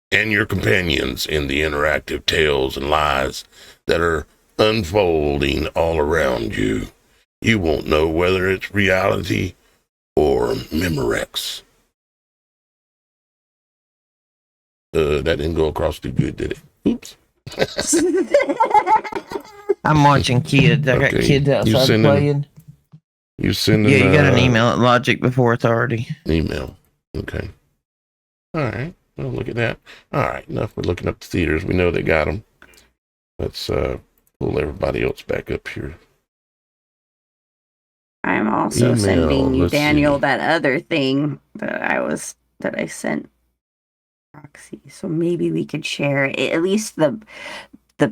and your companions in the interactive tales and lies that are unfolding all around you. You won't know whether it's reality or Memorex. That didn't go across too good, did it? Oops. I'm watching kids. I got kids outside playing. You sending? Yeah, you got an email at Logic Before Authority. Email. Okay. All right. Well, look at that. All right. Enough. We're looking up the theaters. We know they got them. Let's pull everybody else back up here. I'm also sending you, Daniel, that other thing that I sent Roxy. So maybe we could share at least the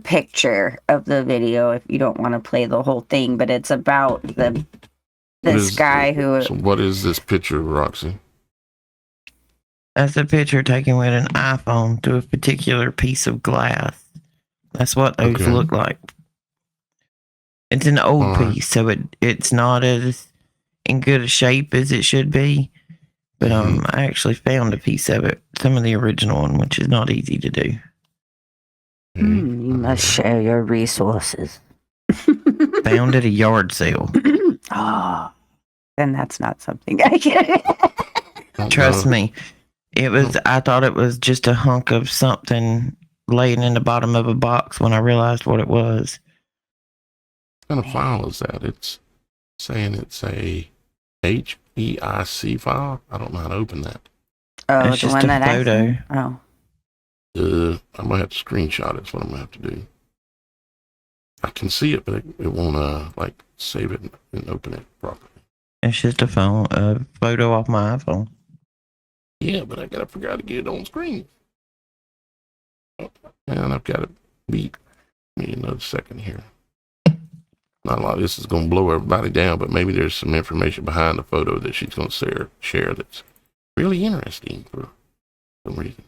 picture of the video if you don't want to play the whole thing, but it's about this guy who... So what is this picture, Roxy? That's a picture taken with an iPhone to a particular piece of glass. That's what those look like. It's an old piece, so it's not as in good a shape as it should be. But I actually found a piece of it, some of the original one, which is not easy to do. You must share your resources. Found at a yard sale. Oh, then that's not something I can. Trust me. I thought it was just a hunk of something laying in the bottom of a box when I realized what it was. What kind of file is that? saying it's a HEIC file. I don't know how to open that. Oh, It's the just one a that I photo. sent? Oh. I'm gonna have to screenshot it. That's what I'm gonna have to do. I can see it, but it won't like save it and open it properly. It's just a photo off my iPhone. Yeah, but I gotta figure out how to get it on screen. Oh, and I've got to beat me another second here. Not a lot of this is gonna blow everybody down, but maybe there's some information behind the photo that she's gonna share that's really interesting for some reason.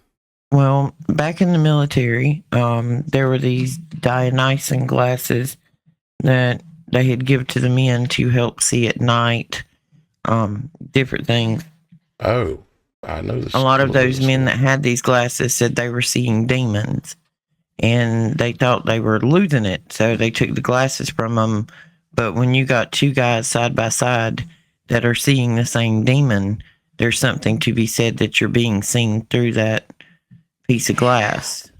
Well, back in the military, there were these Dionysian glasses that they had given to the men to help see at night, different things. Oh, I know this. A lot of those men that had these glasses said they were seeing demons, and they thought they were losing it, so they took the glasses from them. But when you got two guys side by side that are seeing the same demon, there's something to be said that you're being seen through that piece of glass.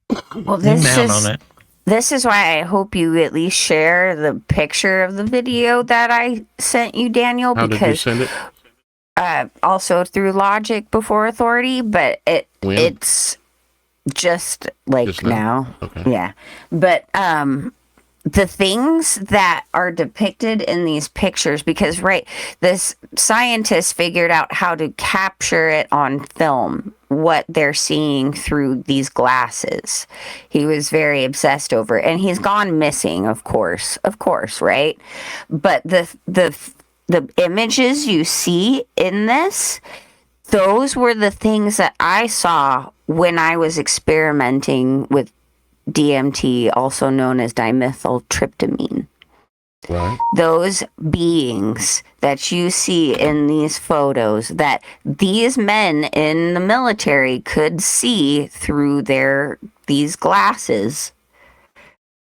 Well, You mount on it. this is why I hope you at least share the picture of the video that I sent you, Daniel, How did you send it? Also through Logic before Authority, but it's just like Just now. Okay. Yeah. But the things that are depicted in these pictures, because this scientist figured out how to capture it on film, what they're seeing through these glasses. He was very obsessed over it, and he's gone missing, of course, right? But the images you see in this, those were the things that I saw when I was experimenting with DMT, also known as dimethyltryptamine. Right. Those beings that you see in these photos that these men in the military could see through these glasses,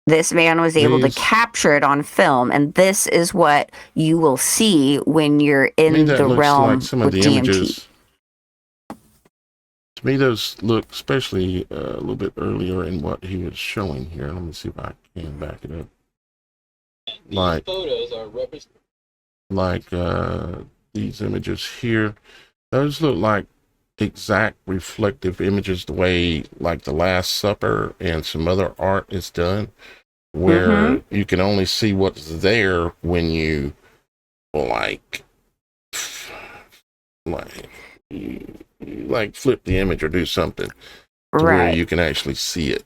this man was able to capture it on film, and this is what you will see when you're in the realm like some of with the DMT. images. To me, those look, especially a little bit earlier in what he was showing here. Let me see if I can back it up. Like photos are these images here. Those look like exact reflective images, the way like the Last Supper and some other art is done, where you can only see what's there when you like flip the image or do something to where you can actually see it.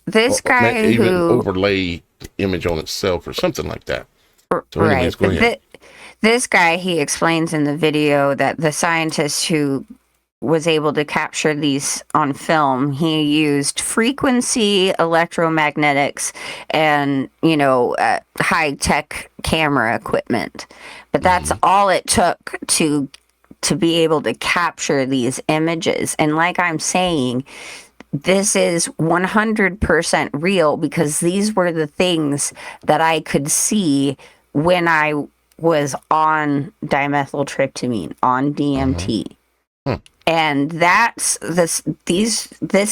This guy even who overlay the image on itself or something like that. So anyways, go ahead. This guy, he explains in the video that the scientist who was able to capture these on film, he used frequency electromagnetics and high-tech camera equipment, but that's all it took to be able to capture these images. And like I'm saying, this is 100% real, because these were the things that I could see when I was on dimethyltryptamine, on DMT. And that's this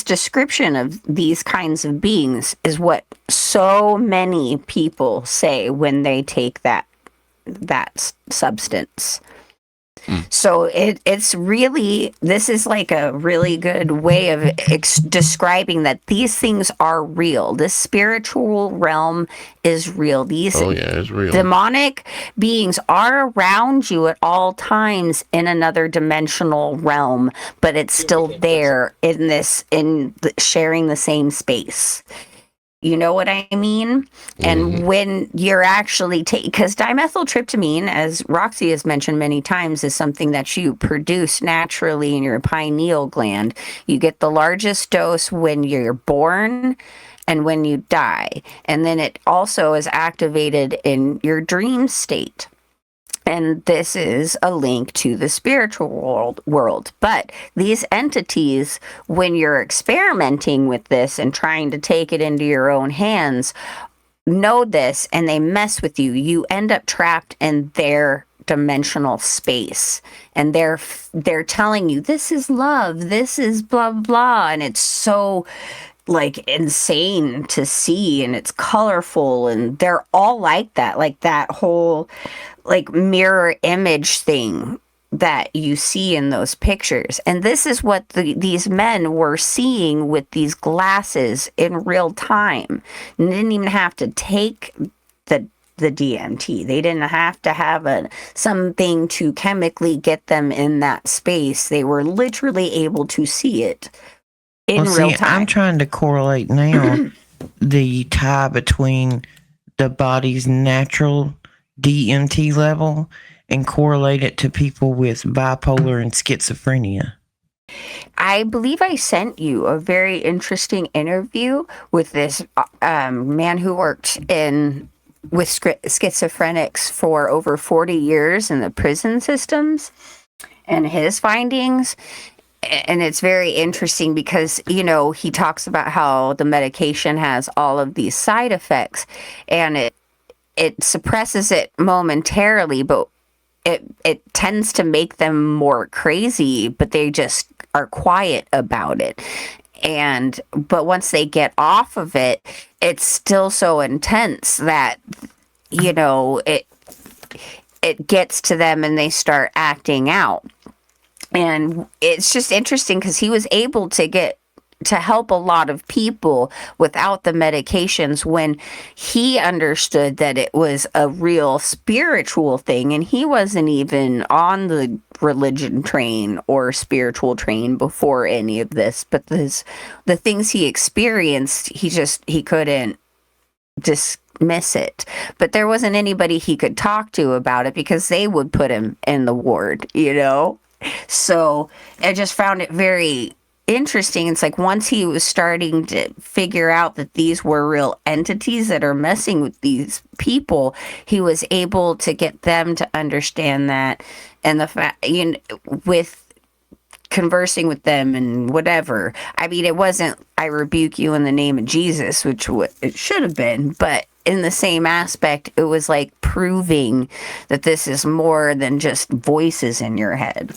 description of these kinds of beings is what so many people say when they take that substance. So it's really, this is like a really good way of describing that these things are real. This spiritual realm is real. These it's real. Demonic beings are around you at all times in another dimensional realm, but it's still there in sharing the same space. You know what I mean? And when you're actually because dimethyltryptamine, as Roxy has mentioned many times, is something that you produce naturally in your pineal gland. You get the largest dose when you're born and when you die. And then it also is activated in your dream state. And this is a link to the spiritual world. But these entities, when you're experimenting with this and trying to take it into your own hands, know this, and they mess with you. You end up trapped in their dimensional space, and they're telling you, this is love, this is blah blah, and it's so like insane to see, and it's colorful, and they're all like that, like that whole like mirror image thing that you see in those pictures. And this is what these men were seeing with these glasses in real time. And they didn't even have to take the DMT. They didn't have to have something to chemically get them in that space. They were literally able to see it in real time. I'm trying to correlate now the tie between the body's natural DMT level and correlate it to people with bipolar and schizophrenia. I believe I sent you a very interesting interview with this man who worked with schizophrenics for over 40 years in the prison systems, and his findings. And it's very interesting because, you know, he talks about how the medication has all of these side effects, and it suppresses it momentarily, but it tends to make them more crazy, but they just are quiet about it. But once they get off of it, it's still so intense that, you know, it gets to them and they start acting out. And it's just interesting because he was able to help a lot of people without the medications when he understood that it was a real spiritual thing, and he wasn't even on the religion train or spiritual train before any of this. But the things he experienced, he couldn't dismiss it. But there wasn't anybody he could talk to about it because they would put him in the ward, you know? So I just found it very interesting. It's like once he was starting to figure out that these were real entities that are messing with these people, he was able to get them to understand that, and the fact, you know, with conversing with them and whatever. I mean, it wasn't "I rebuke you in the name of Jesus," which it should have been, but in the same aspect, it was like proving that this is more than just voices in your head.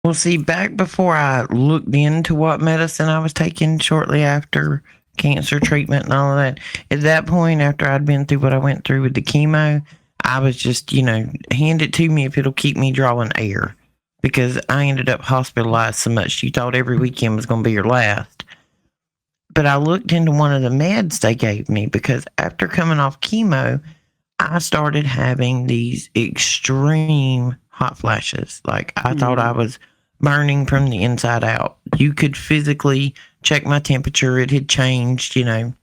Well, see, back before I looked into what medicine I was taking shortly after cancer treatment and all of that, at that point, after I'd been through what I went through with the chemo, I was just, you know, hand it to me if it'll keep me drawing air, because I ended up hospitalized so much. You thought every weekend was going to be your last. But I looked into one of the meds they gave me because after coming off chemo, I started having these extreme hot flashes. Like I thought I was burning from the inside out. You could physically check my temperature. It had changed, you know.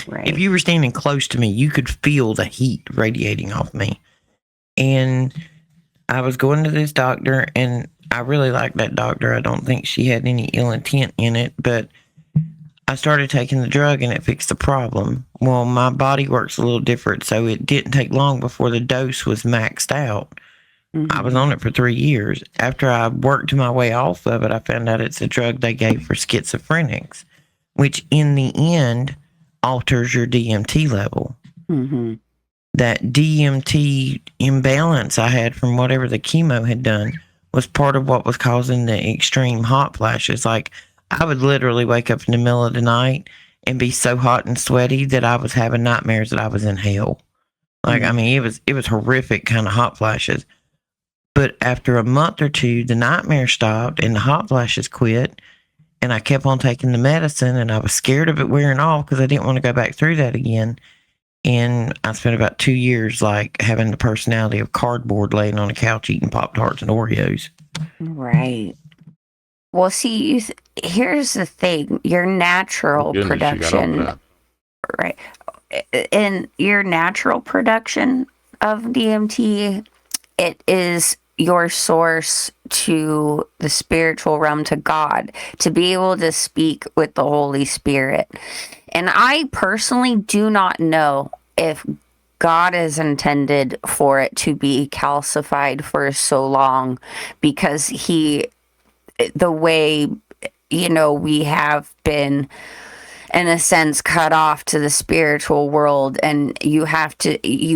Right. If you were standing close to me, you could feel the heat radiating off me. And I was going to this doctor, and I really liked that doctor. I don't think she had any ill intent in it, but I started taking the drug and it fixed the problem. Well, my body works a little different, so it didn't take long before the dose was maxed out. I was on it for 3 years. After I worked my way off of it, I found out it's a drug they gave for schizophrenics, which in the end alters your DMT level. That DMT imbalance I had from whatever the chemo had done was part of what was causing the extreme hot flashes. Like, I would literally wake up in the middle of the night and be so hot and sweaty that I was having nightmares that I was in hell. Like, I mean, it was horrific kind of hot flashes. But after a month or two, the nightmare stopped and the hot flashes quit. And I kept on taking the medicine, and I was scared of it wearing off because I didn't want to go back through that again. And I spent about 2 years like having the personality of cardboard, laying on a couch eating Pop-Tarts and Oreos. Right. Well, see, here's the thing. Your natural production, right? In your natural production of DMT, it is your source to the spiritual realm, to God, to be able to speak with the Holy Spirit. And I personally do not know if God is intended for it to be calcified for so long, because the way, you know, we have been, in a sense, cut off to the spiritual world, and you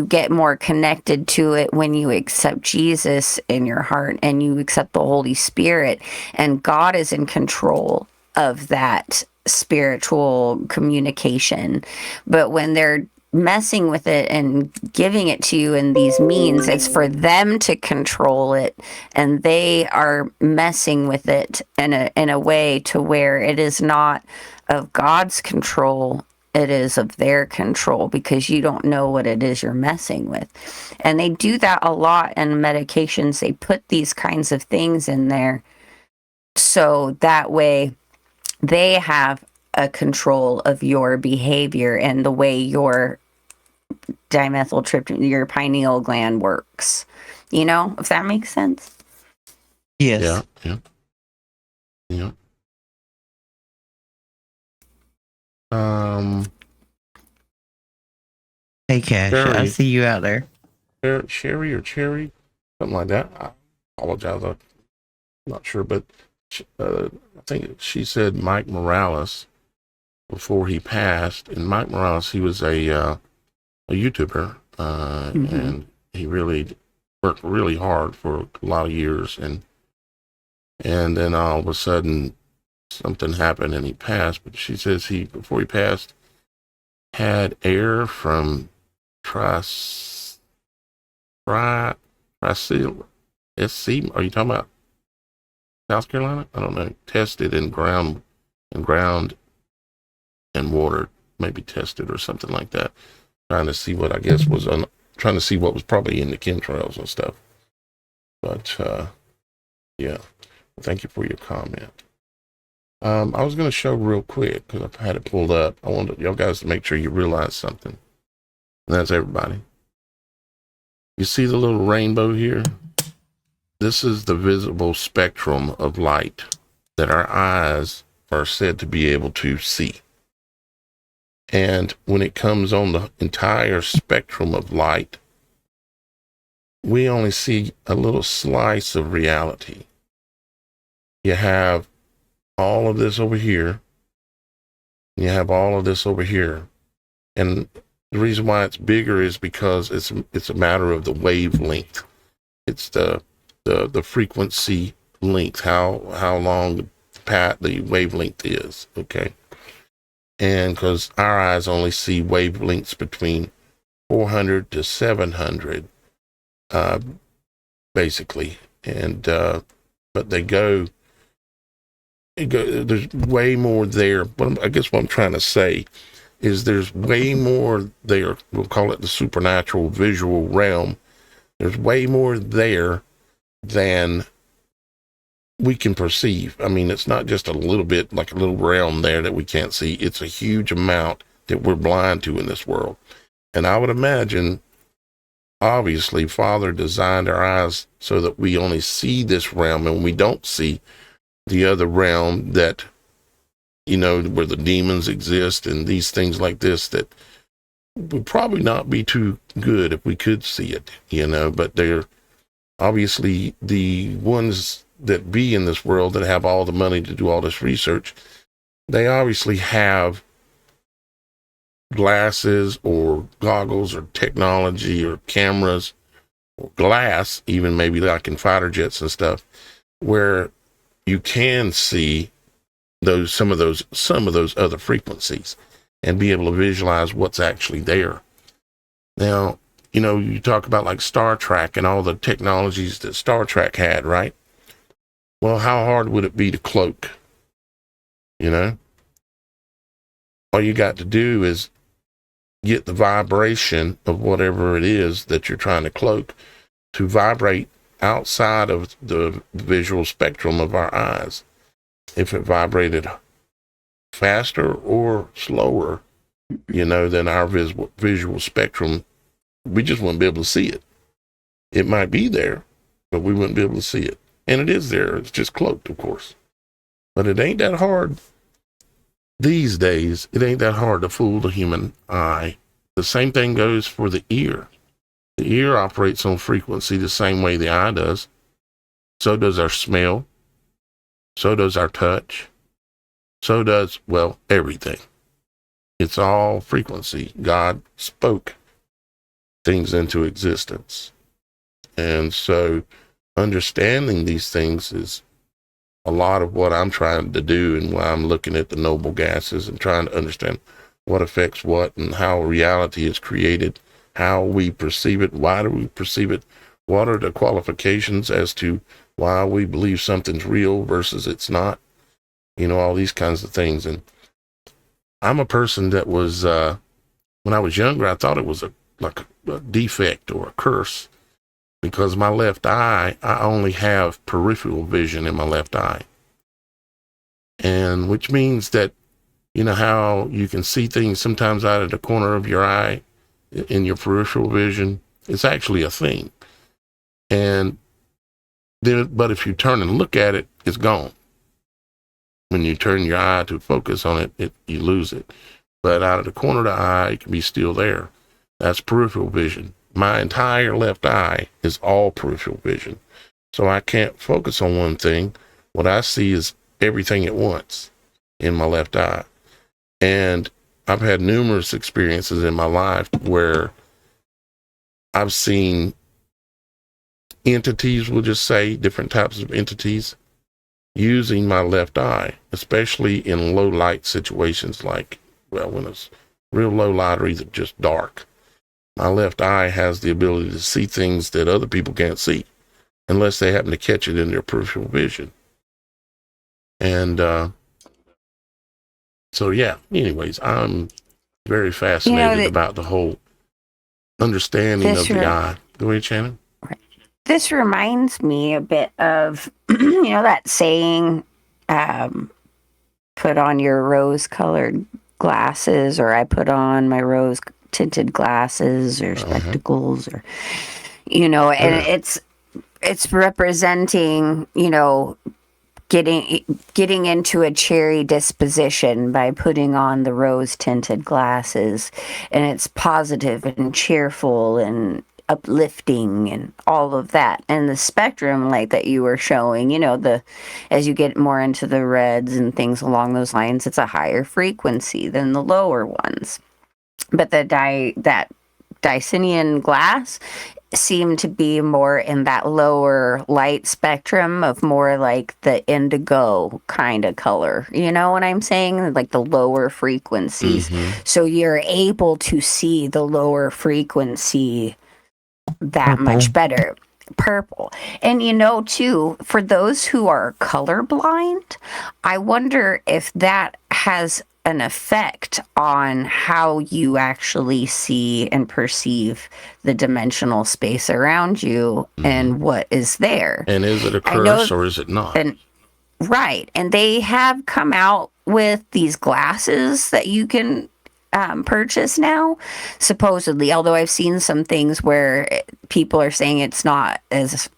get more connected to it when you accept Jesus in your heart and you accept the Holy Spirit, and God is in control of that spiritual communication. But when they're messing with it and giving it to you in these means, it's for them to control it, and they are messing with it in a way to where it is not of God's control, it is of their control, because you don't know what it is you're messing with. And they do that a lot in medications. They put these kinds of things in there so that way they have a control of your behavior and the way your dimethyltryptamine, your pineal gland works. You know, if that makes sense. Yes. Yeah. Hey, Cash, I Sherry. see you out there. Sherry or Cherry, something like that. I apologize. I'm not sure, but I think she said Mike Morales before he passed. And Mike Morales, he was a YouTuber, and he really worked really hard for a lot of years, and then all of a sudden something happened and he passed. But she says before he passed, had air from Trisil. Are you talking about South Carolina? I don't know. Tested and ground and watered, maybe tested or something like that. Trying to see what I guess was trying to see what was probably in the chemtrails and stuff. But yeah, thank you for your comment. I was going to show real quick because I've had it pulled up. I wanted y'all guys to make sure you realize something. And that's everybody. You see the little rainbow here? This is the visible spectrum of light that our eyes are said to be able to see. And when it comes on the entire spectrum of light, we only see a little slice of reality. You have all of this over here. You have all of this over here. And the reason why it's bigger is because it's a matter of the wavelength. It's the frequency length, how long the wavelength is, okay? And because our eyes only see wavelengths between 400 to 700, basically. And but there's way more there. But I guess what I'm trying to say is there's way more there. We'll call it the supernatural visual realm. There's way more there than we can perceive. I mean, it's not just a little bit, like a little realm there that we can't see. It's a huge amount that we're blind to in this world. And I would imagine, obviously, Father designed our eyes so that we only see this realm and we don't see the other realm that, you know, where the demons exist and these things like this that would probably not be too good if we could see it, you know, but they're obviously the ones that be in this world that have all the money to do all this research. They obviously have glasses or goggles or technology or cameras or glass, even maybe like in fighter jets and stuff, where you can see some of those other frequencies and be able to visualize what's actually there. Now, you know, you talk about like Star Trek and all the technologies that Star Trek had, right? Well, how hard would it be to cloak? You know, all you got to do is get the vibration of whatever it is that you're trying to cloak to vibrate outside of the visual spectrum of our eyes. If it vibrated faster or slower, you know, than our visual spectrum, we just wouldn't be able to see it. It might be there, but we wouldn't be able to see it. And it is there. It's just cloaked, of course. But it ain't that hard these days. It ain't that hard to fool the human eye. The same thing goes for the ear. The ear operates on frequency the same way the eye does. So does our smell. So does our touch. So does, well, everything. It's all frequency. God spoke things into existence. And so understanding these things is a lot of what I'm trying to do and why I'm looking at the noble gases and trying to understand what affects what and how reality is created, how we perceive it, why do we perceive it, what are the qualifications as to why we believe something's real versus it's not, all these kinds of things. And I'm a person that was, when I was younger, I thought it was like a defect or a curse, because my left eye, I only have peripheral vision in my left eye. And which means that, how you can see things sometimes out of the corner of your eye in your peripheral vision, it's actually a thing. And then, but if you turn and look at it, it's gone. When you turn your eye to focus on it, you lose it. But out of the corner of the eye, it can be still there. That's peripheral vision. My entire left eye is all peripheral vision. So I can't focus on one thing. What I see is everything at once in my left eye. And I've had numerous experiences in my life where I've seen entities, we'll just say different types of entities, using my left eye, especially in low light situations, like, when it's real low light or either just dark. My left eye has the ability to see things that other people can't see unless they happen to catch it in their peripheral vision. And so, yeah, anyways, I'm very fascinated about the whole understanding of the eye. Go ahead, Shannon. This reminds me a bit of, that saying, put on your rose-colored glasses, or I put on my rose-tinted glasses or spectacles, or, and it's representing, getting into a cheery disposition by putting on the rose-tinted glasses, and it's positive and cheerful and uplifting and all of that. And the spectrum light that you were showing, as you get more into the reds and things along those lines, it's a higher frequency than the lower ones. But that Dicinian glass seemed to be more in that lower light spectrum of more like the indigo kind of color. You know what I'm saying? Like the lower frequencies. Mm-hmm. So you're able to see the lower frequency that much better. Purple. And too, for those who are colorblind, I wonder if that has an effect on how you actually see and perceive the dimensional space around you and what is there. And is it a curse or is it not? Right. And they have come out with these glasses that you can purchase now, supposedly, although I've seen some things where people are saying it's not as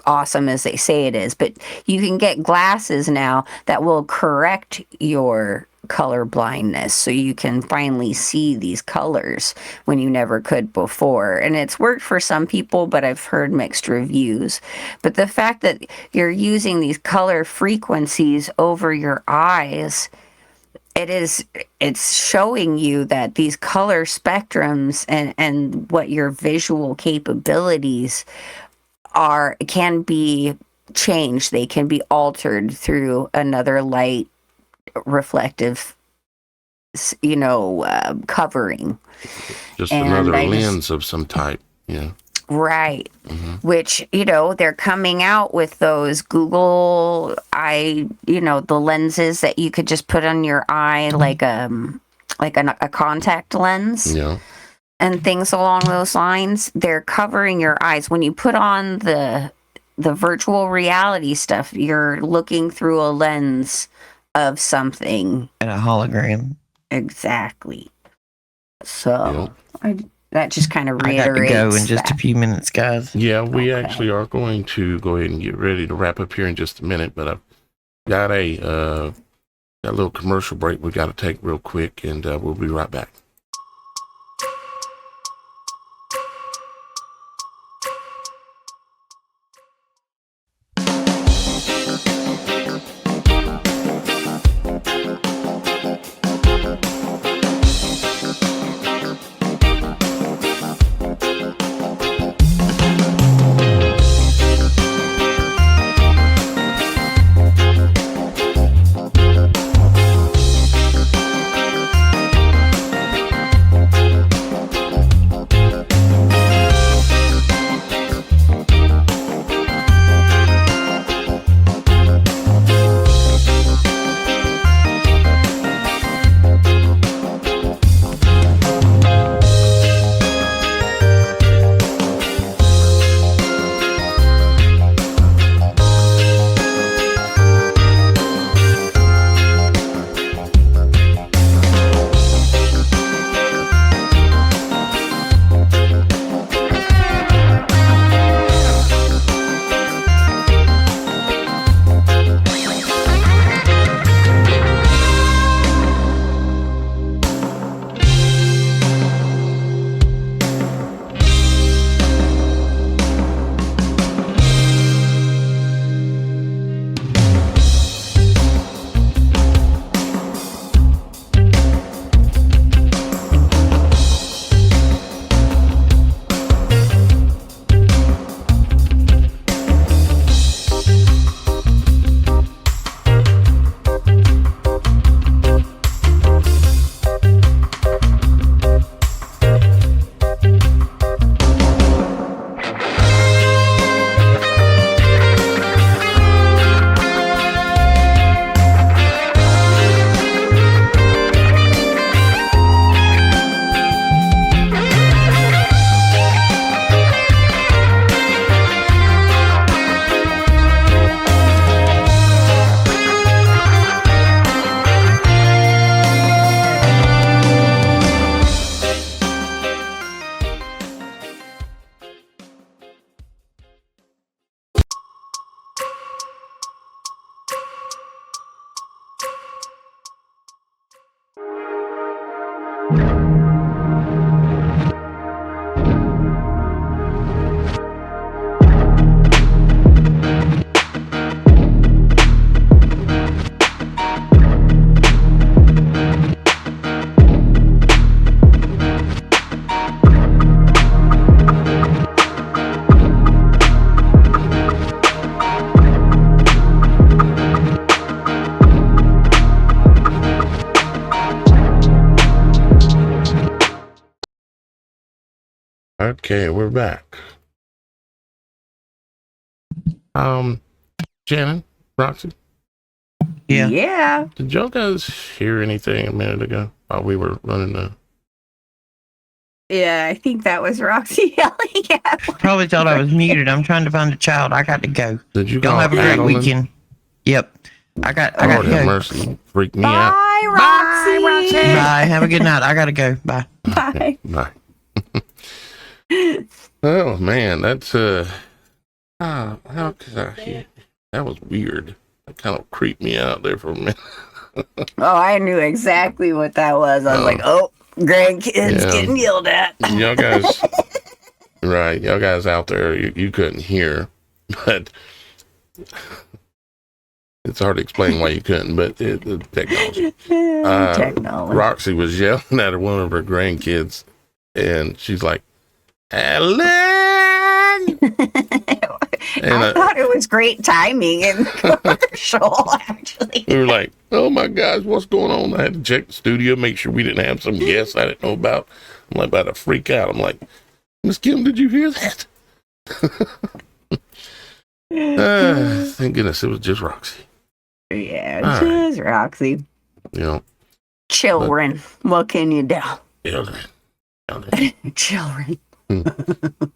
awesome as they say it is, but you can get glasses now that will correct your color blindness, so you can finally see these colors when you never could before. And it's worked for some people, but I've heard mixed reviews. But the fact that you're using these color frequencies over your eyes, it's showing you that these color spectrums and what your visual capabilities can be changed. They can be altered through another light reflective, covering. Just another lens of some type. Yeah. Right. Mm-hmm. Which, they're coming out with those Google eye, the lenses that you could just put on your eye, like a contact lens. Yeah. And things along those lines. They're covering your eyes. When you put on the virtual reality stuff, you're looking through a lens of something. And a hologram. Exactly. So, that just kind of reiterates. I got to go in just a few minutes, guys. Yeah, we actually are going to go ahead and get ready to wrap up here in just a minute, but I've got a little commercial break we got to take real quick, and we'll be right back. Okay, we're back. Shannon, Roxy, Yeah. Yeah. did y'all guys hear anything a minute ago while we were running the? Yeah, I think that was Roxy yelling at me. Probably thought I was muted. I'm trying to find a child. I got to go. Did you Y'all call have a great Adeline? weekend. Yep. I got Lord to have go. mercy, freak me out. Bye, Roxy. Bye. Have a good night. I got to go. Bye. Bye. Bye. Oh man, that's how could I hear? That was weird. That kind of creeped me out there for a minute. Oh, I knew exactly what that was. I was like, oh, grandkids Yeah. getting yelled at. Y'all guys, right? Y'all guys out there, you couldn't hear, but it's hard to explain why you couldn't. But the technology. Technology. Roxy was yelling at one of her grandkids, and she's like, "Ellen!" And I thought it was great timing in the commercial, actually. we were like, "Oh my gosh, what's going on?" I had to check the studio, make sure we didn't have some guests I didn't know about. I'm like about to freak out. I'm like, "Miss Kim, did you hear that?" Thank goodness it was just Roxy. Yeah, All just Roxy. You know, Children. What can you do? children. Children.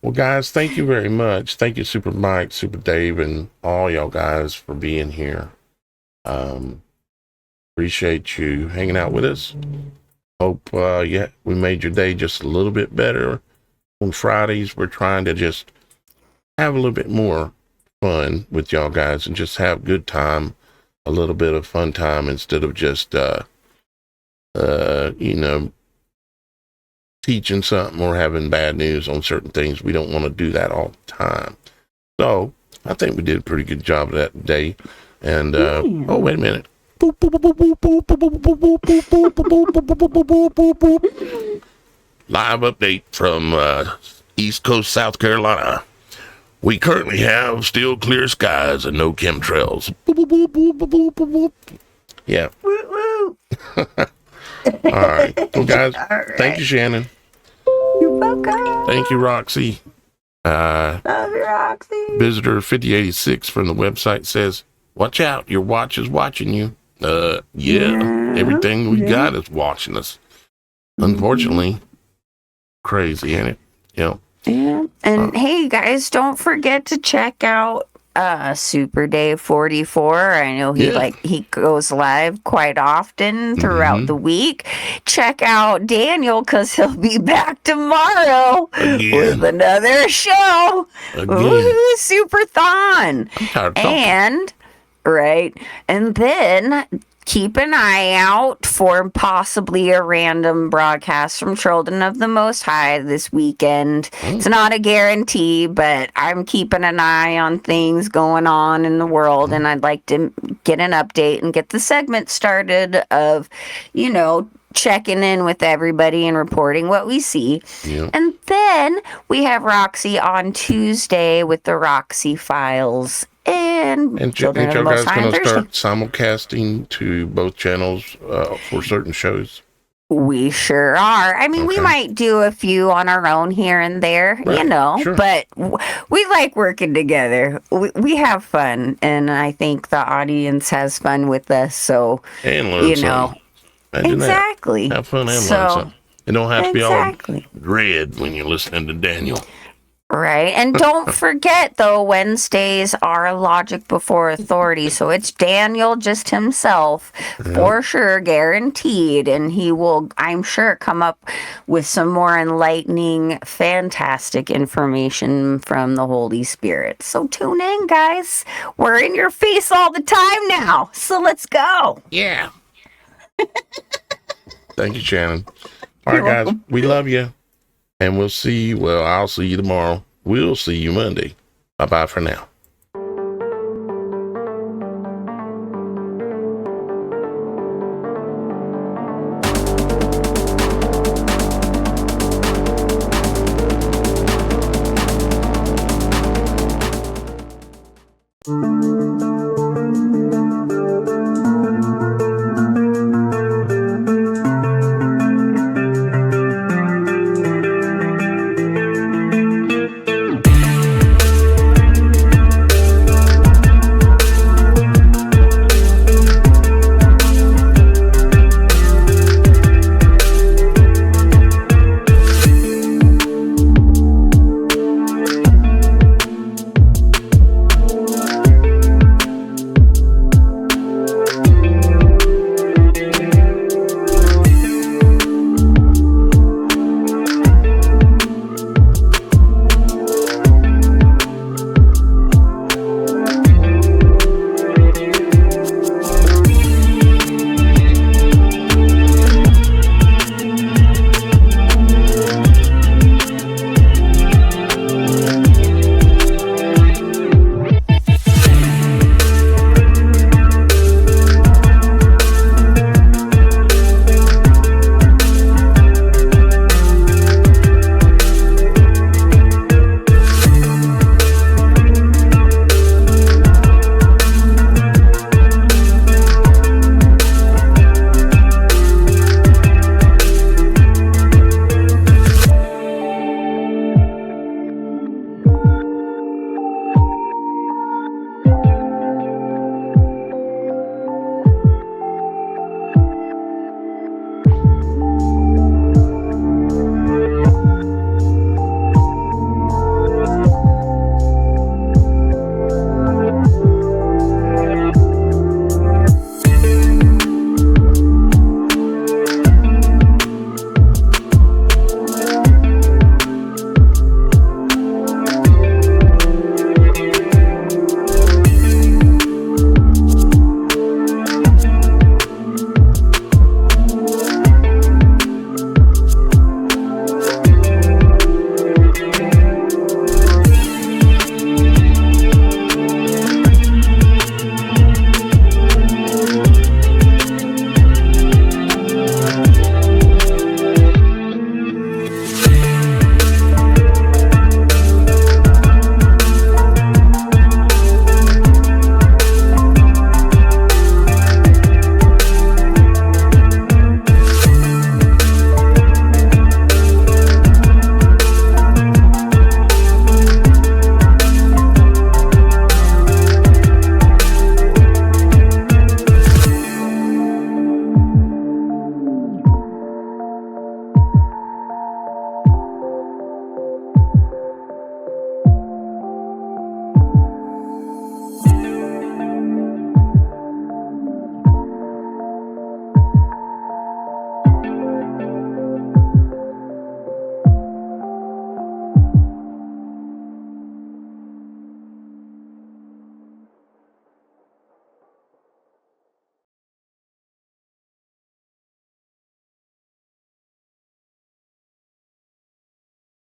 Well, guys, thank you very much. Thank you, Super Mike, Super Dave, and all y'all guys for being here. Appreciate you hanging out with us. Hope we made your day just a little bit better. On Fridays, we're trying to just have a little bit more fun with y'all guys and just have good time, a little bit of fun time instead of just teaching something or having bad news on certain things. We don't want to do that all the time. So I think we did a pretty good job of that today. And oh, wait a minute. Live update from East Coast, South Carolina. We currently have still clear skies and no chemtrails. Yeah. Woo woo. All right. Well, guys, thank you, Shannon. You're welcome. Thank you, Roxy. Love you, Roxy. Visitor 5086 from the website says, "Watch out, your watch is watching you." Yeah, everything we got is watching us. Unfortunately, crazy, ain't it? Yeah. And hey, guys, don't forget to check out Super Dave 44. I know he goes live quite often throughout the week. Check out Daniel because he'll be back tomorrow with another show. Woohoo, Superthon. And then keep an eye out for possibly a random broadcast from Children of the Most High this weekend. It's not a guarantee, but I'm keeping an eye on things going on in the world, and I'd like to get an update and get the segment started of, checking in with everybody and reporting what we see. Yeah. And then we have Roxy on Tuesday with the Roxy Files. And Children of the you Most guys High on going to Thursday. start simulcasting to both channels for certain shows? We sure are. I mean, we Okay. might do a few on our own here and there, Right. Sure. but we like working together. We have fun, and I think the audience has fun with us. So, And learn something. Imagine exactly. that. Have fun and learn So, something. It don't have to be all exactly. dread when you're listening to Daniel. Right. And don't forget, though, Wednesdays are Logic Before Authority. So it's Daniel just himself, for sure, guaranteed. And he will, I'm sure, come up with some more enlightening, fantastic information from the Holy Spirit. So tune in, guys. We're in your face all the time now. So let's go. Yeah. Thank you, Shannon. All right, guys. We love you. And we'll see you. Well, I'll see you tomorrow. We'll see you Monday. Bye-bye for now.